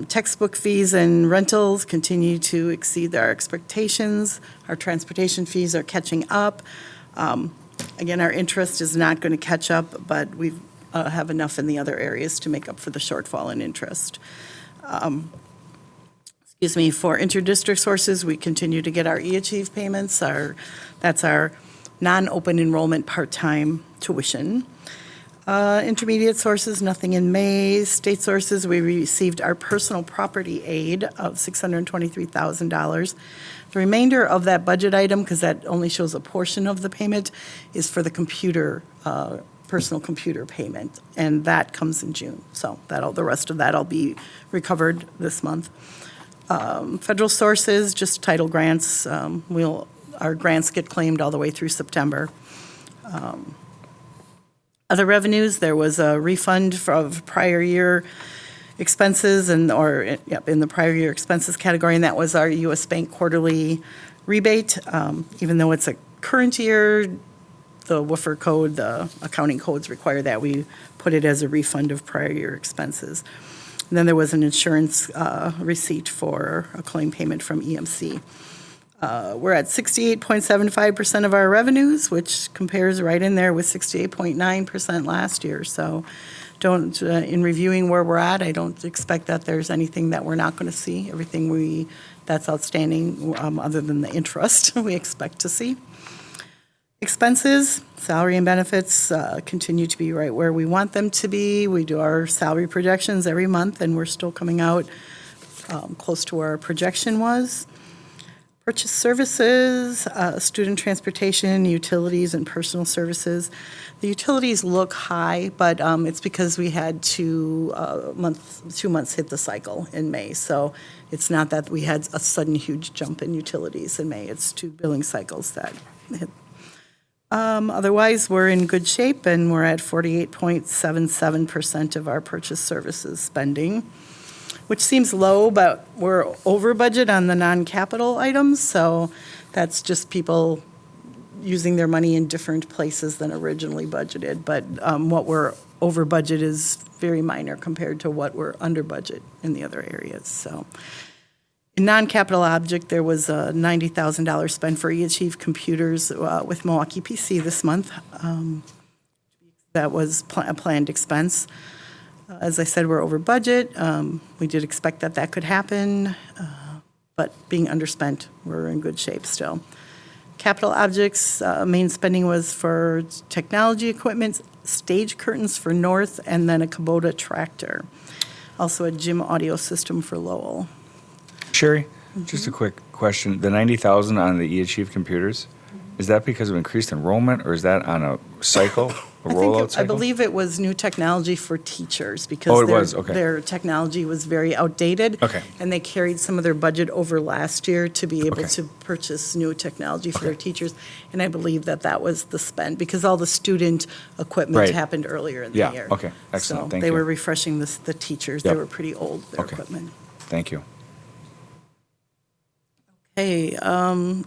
Textbook fees and rentals continue to exceed our expectations. Our transportation fees are catching up. Again, our interest is not going to catch up, but we have enough in the other areas to make up for the shortfall in interest. For interdistrict sources, we continue to get our e-achieve payments. That's our non-open enrollment part-time tuition. Intermediate sources, nothing in May. State sources, we received our personal property aid of $623,000. The remainder of that budget item, because that only shows a portion of the payment, is for the personal computer payment, and that comes in June. So the rest of that will be recovered this month. Federal sources, just title grants. Our grants get claimed all the way through September. Other revenues, there was a refund of prior year expenses in the prior year expenses category, and that was our U.S. Bank quarterly rebate. Even though it's a current year, the WFR code, the accounting codes require that we put it as a refund of prior year expenses. And then there was an insurance receipt for a claim payment from EMC. We're at 68.75% of our revenues, which compares right in there with 68.9% last year. So in reviewing where we're at, I don't expect that there's anything that we're not going to see. Everything that's outstanding, other than the interest, we expect to see. Expenses, salary and benefits continue to be right where we want them to be. We do our salary projections every month, and we're still coming out close to where our projection was. Purchase services, student transportation, utilities, and personal services. The utilities look high, but it's because we had 2 months hit the cycle in May. So it's not that we had a sudden huge jump in utilities in May. It's 2 billing cycles that hit. Otherwise, we're in good shape, and we're at 48.77% of our purchase services spending, which seems low, but we're over budget on the non-capital items, so that's just people using their money in different places than originally budgeted. But what we're over budget is very minor compared to what we're under budget in the other areas. So in non-capital object, there was a $90,000 spent for eAchieve computers with Milwaukee PC this month. That was a planned expense. As I said, we're over budget. We did expect that could happen, but being underspent, we're in good shape still. Capital objects, main spending was for technology equipment, stage curtains for North, and then a Kubota tractor. Also a gym audio system for Lowell. Sherry, just a quick question. The 90,000 on the eAchieve computers, is that because of increased enrollment, or is that on a cycle, a rollout cycle? I believe it was new technology for teachers because their technology was very outdated. Okay. And they carried some of their budget over last year to be able to purchase new technology for their teachers. And I believe that was the spend because all the student equipment happened earlier in the year. Yeah, okay, excellent, so thank you. they were refreshing the teachers. Yep. They were pretty old, their equipment. Thank you. Okay,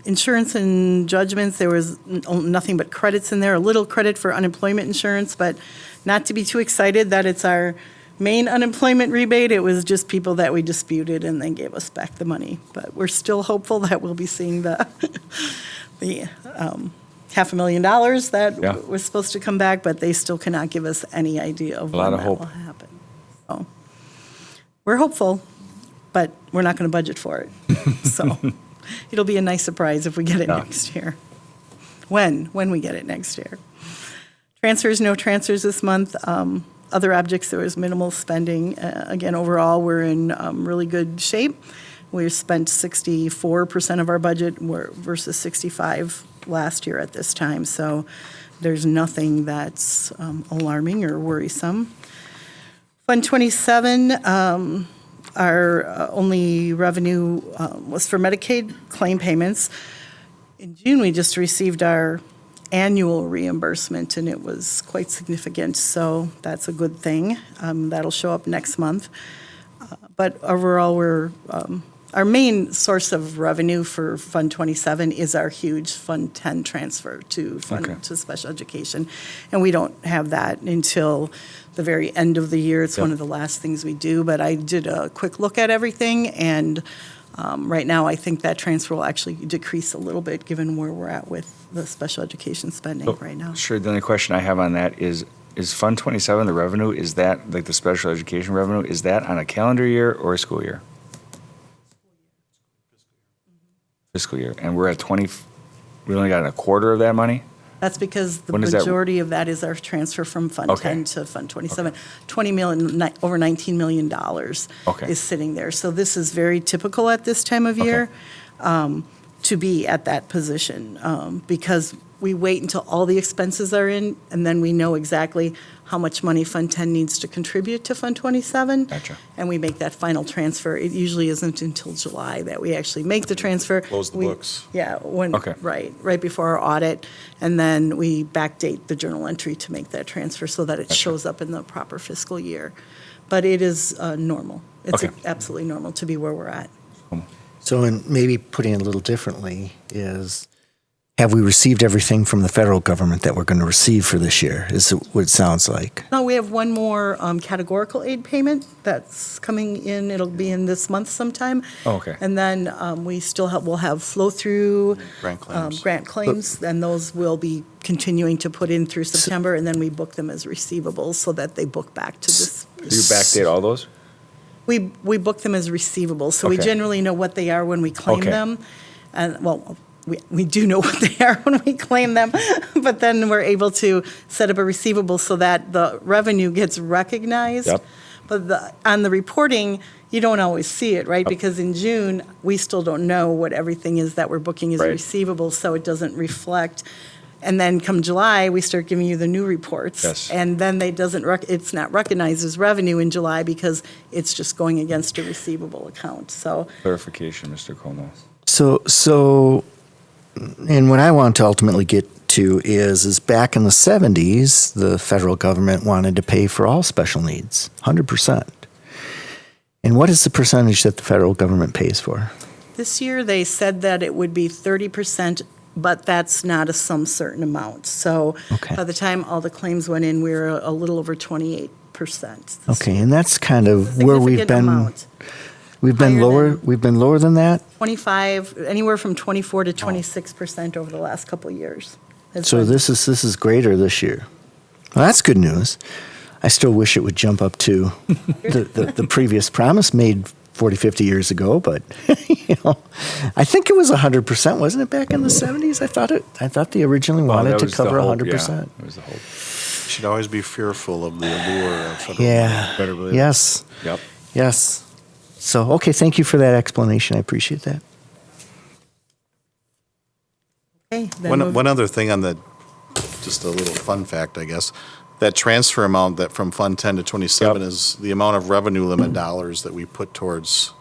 insurance and judgments, there was nothing but credits in there, a little credit for unemployment insurance, but not to be too excited that it's our main unemployment rebate. It was just people that we disputed and then gave us back the money. But we're still hopeful that we'll be seeing the $500,000 that was supposed to come back, but they still cannot give us any idea of when that will happen. So we're hopeful, but we're not going to budget for it. So it'll be a nice surprise if we get it next year. When we get it next year. Transfers, no transfers this month. Other objects, there was minimal spending. Again, overall, we're in really good shape. We spent 64% of our budget versus 65 last year at this time. So there's nothing that's alarming or worrisome. Fund 27, our only revenue was for Medicaid claim payments. In June, we just received our annual reimbursement, and it was quite significant, so that's a good thing. That'll show up next month. But overall, our main source of revenue for Fund 27 is our huge Fund 10 transfer to special education. And we don't have that until the very end of the year. It's one of the last things we do. But I did a quick look at everything, and right now I think that transfer will actually decrease a little bit given where we're at with the special education spending right now. Sure, the only question I have on that is Fund 27, the revenue, is that, like the special education revenue, is that on a calendar year or a school year? Fiscal year. And we're at 20, we only got a quarter of that money? That's because the When is that- majority of that is our transfer from Fund Okay. 10 to Fund 27. 20 million, over $19 million Okay. is sitting there. So this is very typical at this time of year to be at that position because we wait until all the expenses are in, and then we know exactly how much money Fund 10 needs to contribute to Fund 27. Gotcha. And we make that final transfer. It usually isn't until July that we actually make the transfer. Close the books. Yeah, when, Okay. right before our audit. And then we backdate the journal entry to make that transfer so that it shows up in the proper fiscal year. But it is normal. It's Okay. absolutely normal to be where we're at. So, and maybe putting it a little differently is, have we received everything from the federal government that we're going to receive for this year, is what it sounds like? No, we have one more categorical aid payment that's coming in. It'll be in this month sometime. Oh, okay. And then we'll have flow-through Grant claims. and those will be continuing to put in through September, and then we book them as receivables so that they book back to this. Do you backdate all those? We book them as receivables, so we Okay. generally know what they are when we claim Okay. them. And, well, we do know what they are when we claim them, but then we're able to set up a receivable so that the revenue gets recognized. Yep. But on the reporting, you don't always see it, right? Because in June, we still don't know what everything is that we're booking as a Right. receivable, so it doesn't reflect. And then come July, we start giving you the new reports. Yes. And then it's not recognized as revenue in July because it's just going against a receivable account, so. Clarification, Mr. Como. So, and what I want to ultimately get to is back in the 70s, the federal government wanted to pay for all special needs, 100%. And what is the percentage that the federal government pays for? This year, they said that it would be 30%, but that's not a some certain amount. So Okay. by the time all the claims went in, we were a little over 28%. Okay, and that's kind of where we've Significant been. amount. We've been Higher lower. than- We've been lower than that. 25, anywhere from 24 to 26% over the last couple of years. It's So been- this is greater this year. Well, that's good news. I still wish it would jump up to the previous promise made 40, 50 years ago, but I think it was 100%, wasn't it, back in the 70s? I thought they originally wanted to cover 100%. It was the whole. Should always be fearful of the allure of federal. Yeah. Better believe it. Yes. Yep. Yes. So, okay, thank you for that explanation. I appreciate that. Okay, then One other thing on the, just a little fun fact, I guess. That transfer amount that from Fund 10 to 27 Yep. is the amount of revenue limit dollars that we put towards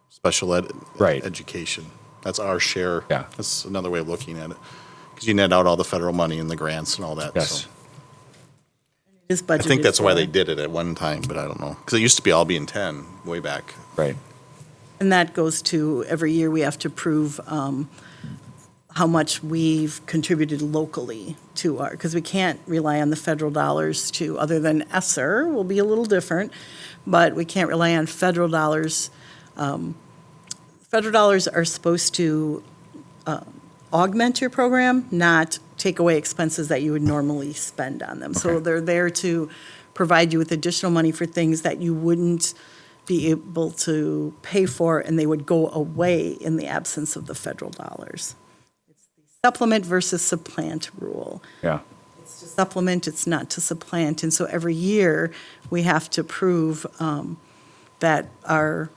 special ed Right. education. That's our share. Yeah. That's another way of looking at it. Because you net out all the federal money and the grants and all that. Yes. So it is I think budgeted that's why for. they did it at one time, but I don't know. Because it used to be all being 10 way back. Right. And that goes to, every year we have to prove how much we've contributed locally to our, because we can't rely on the federal dollars to, other than ESSER will be a little different, but we can't rely on federal dollars. Federal dollars are supposed to augment your program, not take away expenses that you would normally spend on them. So Okay. they're there to provide you with additional money for things that you wouldn't be able to pay for, and they would go away in the absence of the federal dollars. It's the supplement versus supplant rule. Yeah. It's to supplement, it's not to supplant. And so every year, we have to prove that our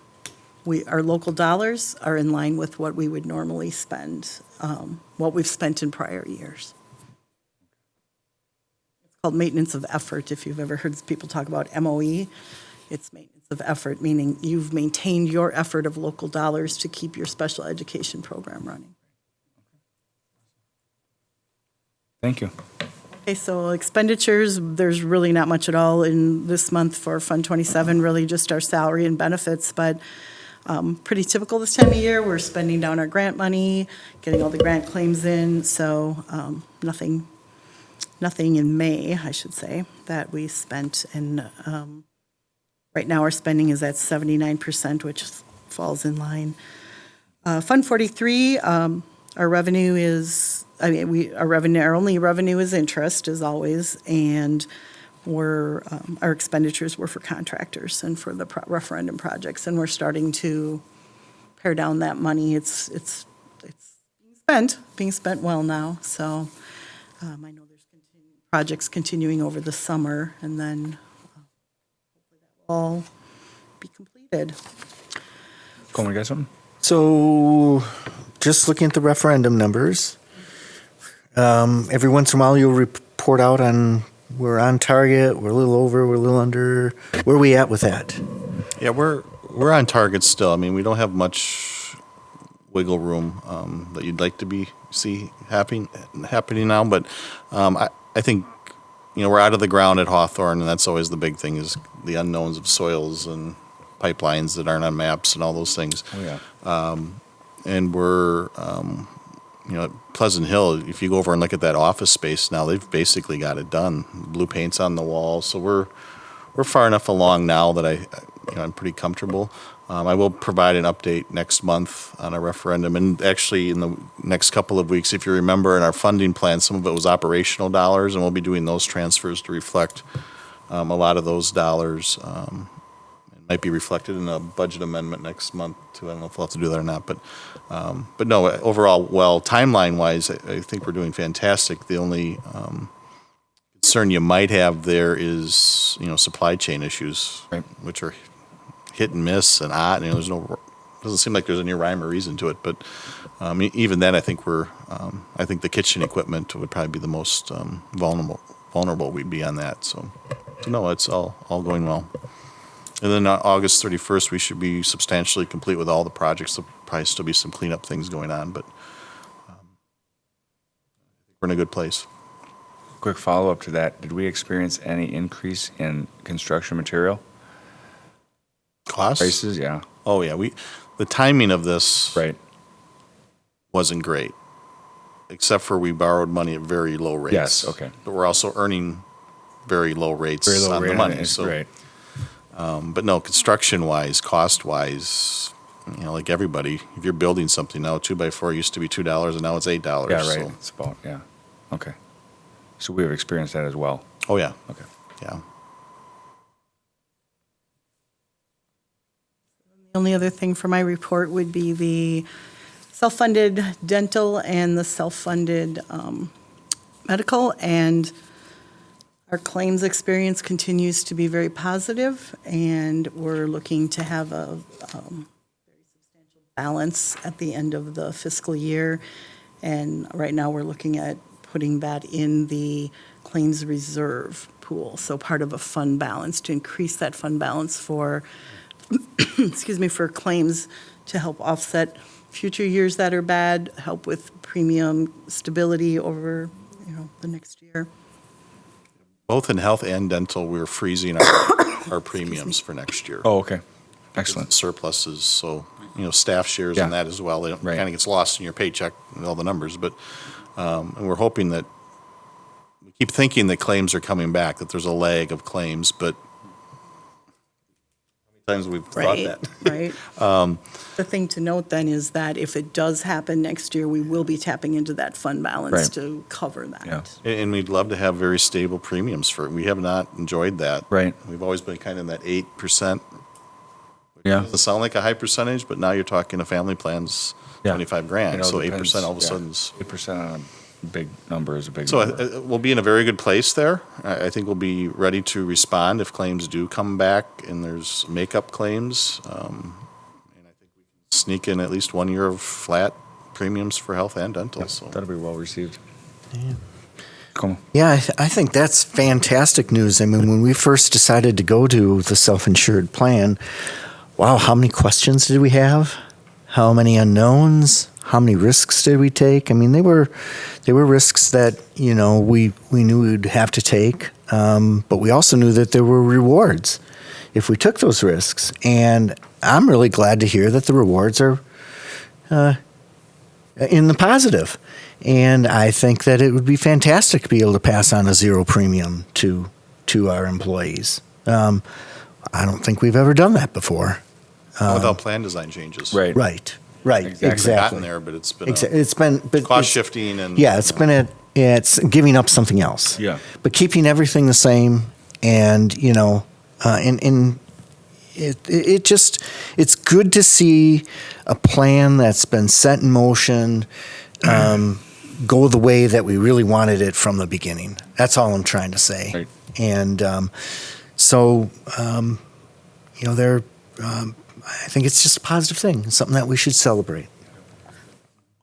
local dollars are in line with what we would normally spend, what we've spent in prior years. called maintenance of effort. If you've ever heard people talk about MOE, it's maintenance of effort, meaning you've maintained your effort of local dollars to keep your special education program running. Thank you. Okay, so expenditures, there's really not much at all in this month for Fund 27, really just our salary and benefits, but pretty typical this time of year. We're spending down our grant money, getting all the grant claims in, so nothing in May, I should say, that we spent. And right now our spending is at 79%, which falls in line. Fund 43, our revenue is, our only revenue is interest, as always, and our expenditures were for contractors and for the referendum projects, and we're starting to pare down that money. It's being spent well now, so I know there's projects continuing over the summer, and then hopefully that will all be completed. Coleman, you got something? So, just looking at the referendum numbers, every once in a while you'll report out on we're on target, we're a little over, we're a little under. Where are we at with that? Yeah, we're on target still. I mean, we don't have much wiggle room that you'd like to see happening now, but I think we're out of the ground at Hawthorne, and that's always the big thing is the unknowns of soils and pipelines that aren't on maps and all those things. Oh, yeah. And we're at Pleasant Hill, if you go over and look at that office space now, they've basically got it done. Blue paint's on the wall, so we're far enough along now that I'm pretty comfortable. I will provide an update next month on a referendum, and actually in the next couple of weeks, if you remember, in our funding plan, some of it was operational dollars, and we'll be doing those transfers to reflect a lot of those dollars. It might be reflected in a budget amendment next month too. I don't know if we'll have to do that or not, but no, overall, well, timeline-wise, I think we're doing fantastic. The only concern you might have there is, supply chain issues, right, which are hit and miss and odd. Doesn't seem like there's any rhyme or reason to it, but even then, I think I think the kitchen equipment would probably be the most vulnerable we'd be on that. So no, it's all going well. And then August 31st, we should be substantially complete with all the projects. There'll probably still be some cleanup things going on, but we're in a good place. Quick follow-up to that. Did we experience any increase in construction material Costs? prices? Yeah. Oh, yeah. The timing of this Right. wasn't great, except for we borrowed money at very low rates. Yes, okay. But we're also earning very low rates Very low on rate the on money. it, So, right. but no, construction-wise, cost-wise, like everybody, if you're building something now, 2x4 used to be $2 and now it's $8. Yeah, right. So, It's about, yeah. Okay. So we have experienced that as well. oh, yeah. Okay. Yeah. The only other thing for my report would be the self-funded dental and the self-funded medical, and our claims experience continues to be very positive, and we're looking to have a very substantial balance at the end of the fiscal year. And right now, we're looking at putting that in the claims reserve pool, so part of a fund balance, to increase that fund balance for, for claims to help offset future years that are bad, help with premium stability over, the next year. Both in health and dental, we're freezing our premiums for next year. Oh, okay. Excellent. Surpluses, so, staff shares Yeah. in that as well. It Right. kind of gets lost in your paycheck and all the numbers, but, and we're hoping that, we keep thinking that claims are coming back, that there's a lag of claims, but how many times we've thought Right, that? right. The thing to note then is that if it does happen next year, we will be tapping into that fund balance Right. to cover that. Yeah. And we'd love to have very stable premiums we have not enjoyed that. Right. We've always been kind of in that 8%. Yeah. Doesn't sound like a high percentage, but now you're talking a family plan's Yeah. 25 grand, It all so depends. 8% all of a Yeah. sudden is. 8% on a big number is a big So number. we'll be in a very good place there. I think we'll be ready to respond if claims do come back and there's makeup claims. And I think we can sneak in at least 1 year of flat premiums for health and dental. So That'll be well received. Come. Yeah, I think that's fantastic news. I mean, when we first decided to go to the self-insured plan, wow, how many questions did we have? How many unknowns? How many risks did we take? I mean, they were risks that, you know, we knew we'd have to take, but we also knew that there were rewards if we took those risks. And I'm really glad to hear that the rewards are in the positive. And I think that it would be fantastic to be able to pass on a zero premium to our employees. I don't think we've ever done that before. Without plan design changes. Right. Right. Exactly. It's gotten there, but it's been It's been cost shifting and. Yeah, it's giving up something else. Yeah. But keeping everything the same, and you know, it's good to see a plan that's been set in motion go the way that we really wanted it from the beginning. That's all I'm trying to say. Right. And you know, I think it's just a positive thing, something that we should celebrate.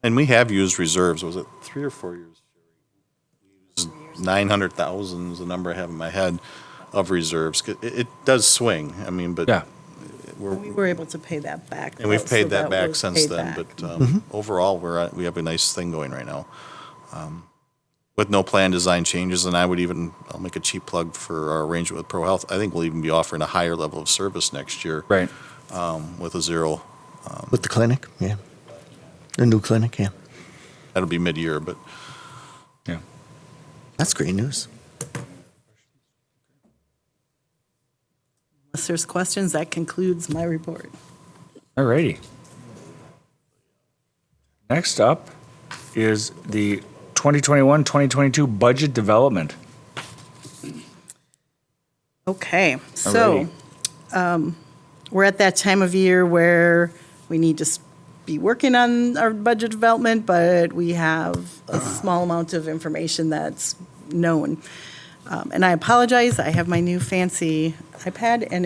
And we have used reserves. Was it 3 or 4 years? We used 900,000 is the number I have in my head of reserves. It does swing. I mean, but Yeah. We were able to pay that back. and we've though, paid so that back was since paid then. back. But overall, we have a nice thing going right now. With no plan design changes, and I'll make a cheap plug for our arrangement with Pro Health. I think we'll even be offering a higher level of service next year. Right. With a zero. With the clinic, yeah. The new clinic, yeah. That'll be mid-year, but Yeah. That's great news. Unless there's questions, that concludes my report. All righty. Next up is the 2021-2022 budget development. Okay, so we're at that time of year where we need to be working on our budget development, but we have a small amount of information that's known. And I apologize, I have my new fancy iPad and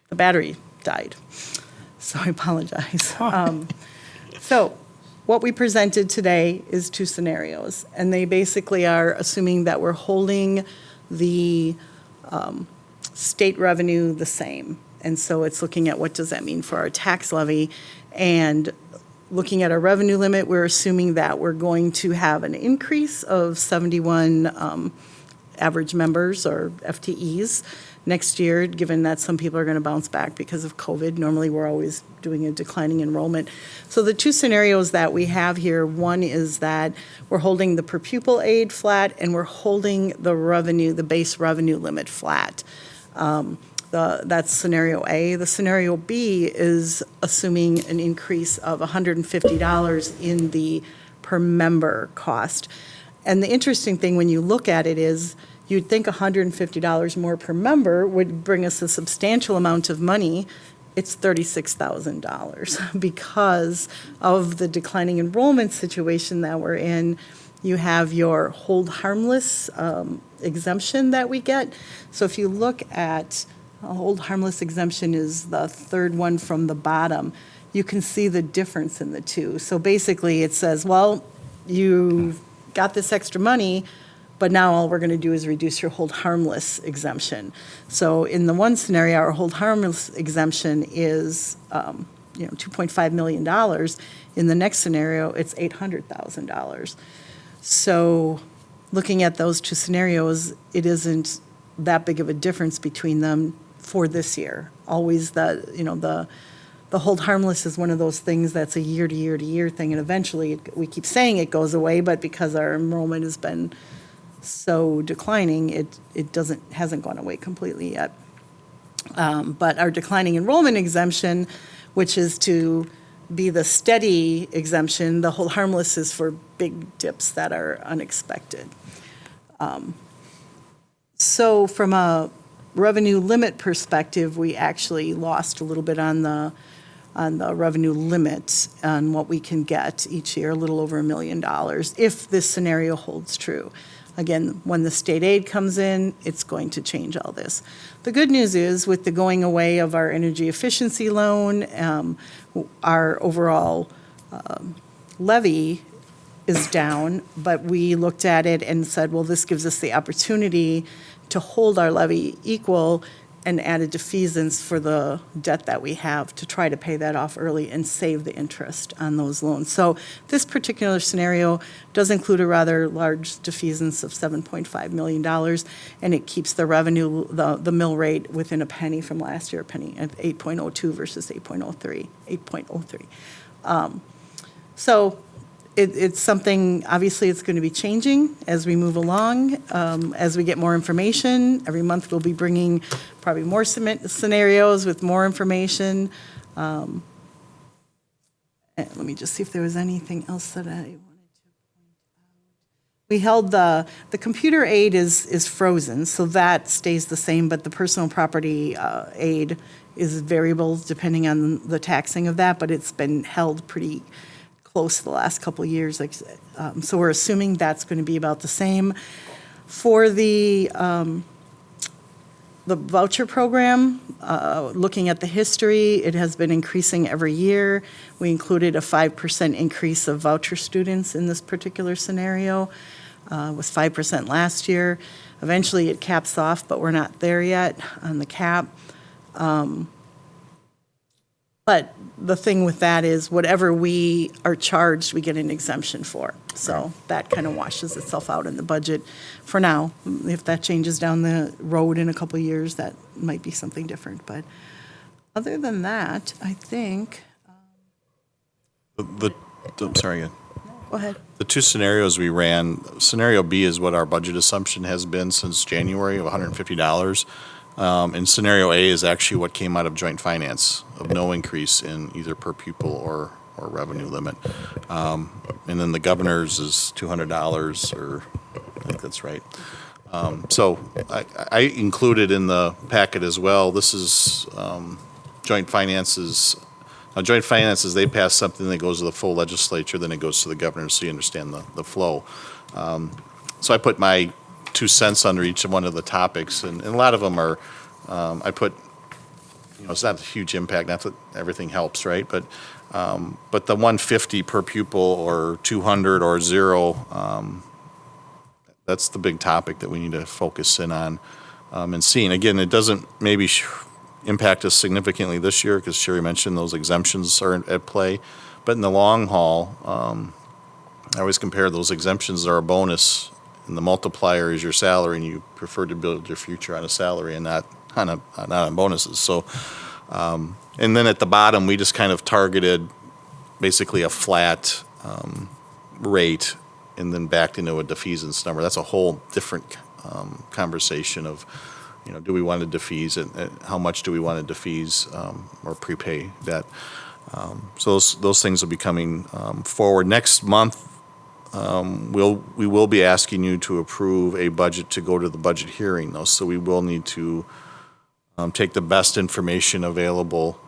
the battery died. So I apologize. So what we presented today is 2 scenarios, and they basically are assuming that we're holding the state revenue the same. And so it's looking at what does that mean for our tax levy. And looking at our revenue limit, we're assuming that we're going to have an increase of 71 average members or FTEs next year, given that some people are going to bounce back because of COVID. Normally, we're always doing a declining enrollment. So the 2 scenarios that we have here, one is that we're holding the per pupil aid flat, and we're holding the revenue, the base revenue limit flat. That's scenario A. The scenario B is assuming an increase of $150 in the per member cost. And the interesting thing when you look at it is you'd think $150 more per member would bring us a substantial amount of money. It's $36,000 because of the declining enrollment situation that we're in. You have your hold harmless exemption that we get. So if you look at hold harmless exemption is the third one from the bottom. You can see the difference in the two. So basically it says, well, you got this extra money, but now all we're going to do is reduce your hold harmless exemption. So in the one scenario, our hold harmless exemption is $2.5 million. In the next scenario, it's $800,000. So looking at those 2 scenarios, it isn't that big of a difference between them for this year. Always the hold harmless is one of those things that's a year to year to year thing, and eventually we keep saying it goes away, but because our enrollment has been so declining, it hasn't gone away completely yet. But our declining enrollment exemption, which is to be the steady exemption, the hold harmless is for big dips that are unexpected. So from a revenue limit perspective, we actually lost a little bit on the revenue limit on what we can get each year, a little over $1 million, if this scenario holds true. Again, when the state aid comes in, it's going to change all this. The good news is, with the going away of our energy efficiency loan, our overall levy is down, but we looked at it and said, well, this gives us the opportunity to hold our levy equal and added defeasance for the debt that we have to try to pay that off early and save the interest on those loans. So this particular scenario does include a rather large defeasance of $7.5 million, and it keeps the revenue, the mill rate within a penny from last year, a penny at 8.02 versus 8.03. So it's something, obviously, it's going to be changing as we move along, as we get more information. Every month, we'll be bringing probably more scenarios with more information. And let me just see if there was anything else that I wanted to point out. We held the computer aid is frozen, so that stays the same, but the personal property aid is variable depending on the taxing of that, but it's been held pretty close the last couple of years. So we're assuming that's going to be about the same. For the voucher program, looking at the history, it has been increasing every year. We included a 5% increase of voucher students in this particular scenario. It was 5% last year. Eventually it caps off, but we're not there yet on the cap. But the thing with that is whatever we are charged, we get an exemption for. So that kind of washes itself out in the budget for now. If that changes down the road in a couple of years, that might be something different. But other than that, I think. I'm sorry again. Go ahead. The two scenarios we ran, scenario B is what our budget assumption has been since January of $150. And scenario A is actually what came out of joint finance, of no increase in either per pupil or revenue limit. And then the governor's is $200, or I think that's right. So I included in the packet as well, this is joint finances. Now, joint finances, they pass something that goes to the full legislature, then it goes to the governor, so you understand the flow. So I put my 2 cents under each one of the topics, and a lot of them are, I put, it's not a huge impact, not that everything helps, right? But the 150 per pupil or 200 or 0, that's the big topic that we need to focus in on and seeing. Again, it doesn't maybe impact us significantly this year, because Sherry mentioned those exemptions are at play. But in the long haul, I always compare those exemptions are a bonus, and the multiplier is your salary, and you prefer to build your future on a salary and not on bonuses. So, and then at the bottom, we just kind of targeted basically a flat rate, and then backed into a defeasance number. That's a whole different conversation of, do we want to defease it? How much do we want to defease or prepay debt? So those things will be coming forward next month. We will be asking you to approve a budget to go to the budget hearing, though. So we will need to take the best information available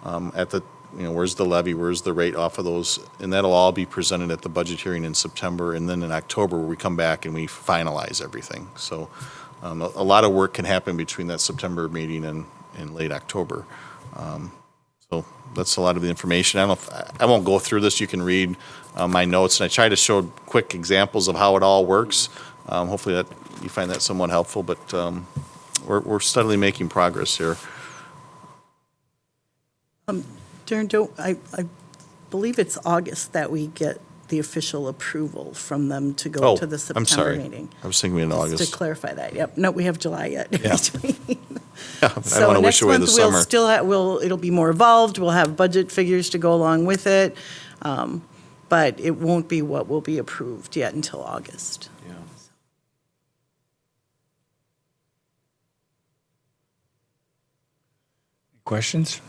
at the, where's the levy, where's the rate off of those, and that'll all be presented at the budget hearing in September, and then in October we come back and we finalize everything. So a lot of work can happen between that September meeting and late October. So that's a lot of the information. I won't go through this. You can read my notes, and I try to show quick examples of how it all works. Hopefully that you find that somewhat helpful, but we're steadily making progress here. Darren, I believe it's August that we get the official approval from them to go to the September meeting. I was thinking in August. Just to clarify that. Yep. No, we have July yet. Yeah. I don't So want to next wish away month the we'll summer. still it'll be more evolved. We'll have budget figures to go along with it, but it won't be what will be approved yet until August. Yeah. Questions?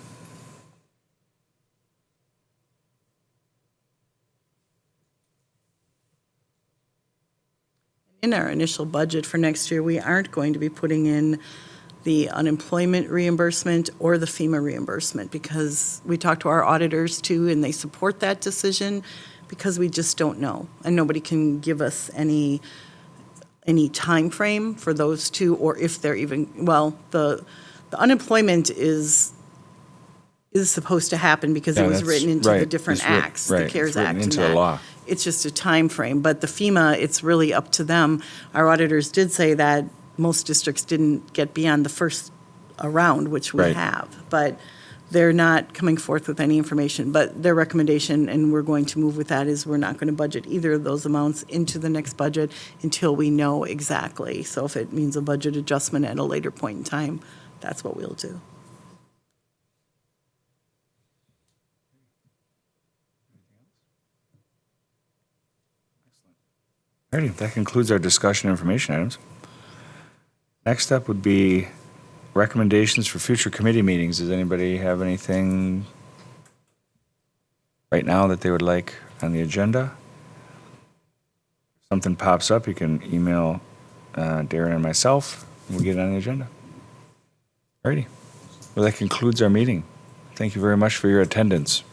In our initial budget for next year, we aren't going to be putting in the unemployment reimbursement or the FEMA reimbursement, because we talked to our auditors too, and they support that decision, because we just don't know. And nobody can give us any time frame for those two, or if they're even, well, the unemployment is supposed to happen because it was that's written into right. the different It's writ- acts, right. the CARES It's written Act. into and the that. law. It's just a time frame. But the FEMA, it's really up to them. Our auditors did say that most districts didn't get beyond the first round, which we Right. have. But they're not coming forth with any information. But their recommendation, and we're going to move with that, is we're not going to budget either of those amounts into the next budget until we know exactly. So if it means a budget adjustment at a later point in time, that's what we'll do. Alrighty, that concludes our discussion information items. Next up would be recommendations for future committee meetings. Does anybody have anything right now that they would like on the agenda? If something pops up, you can email Darren and myself, and we'll get it on the agenda. Alrighty. Well, that concludes our meeting. Thank you very much for your attendance.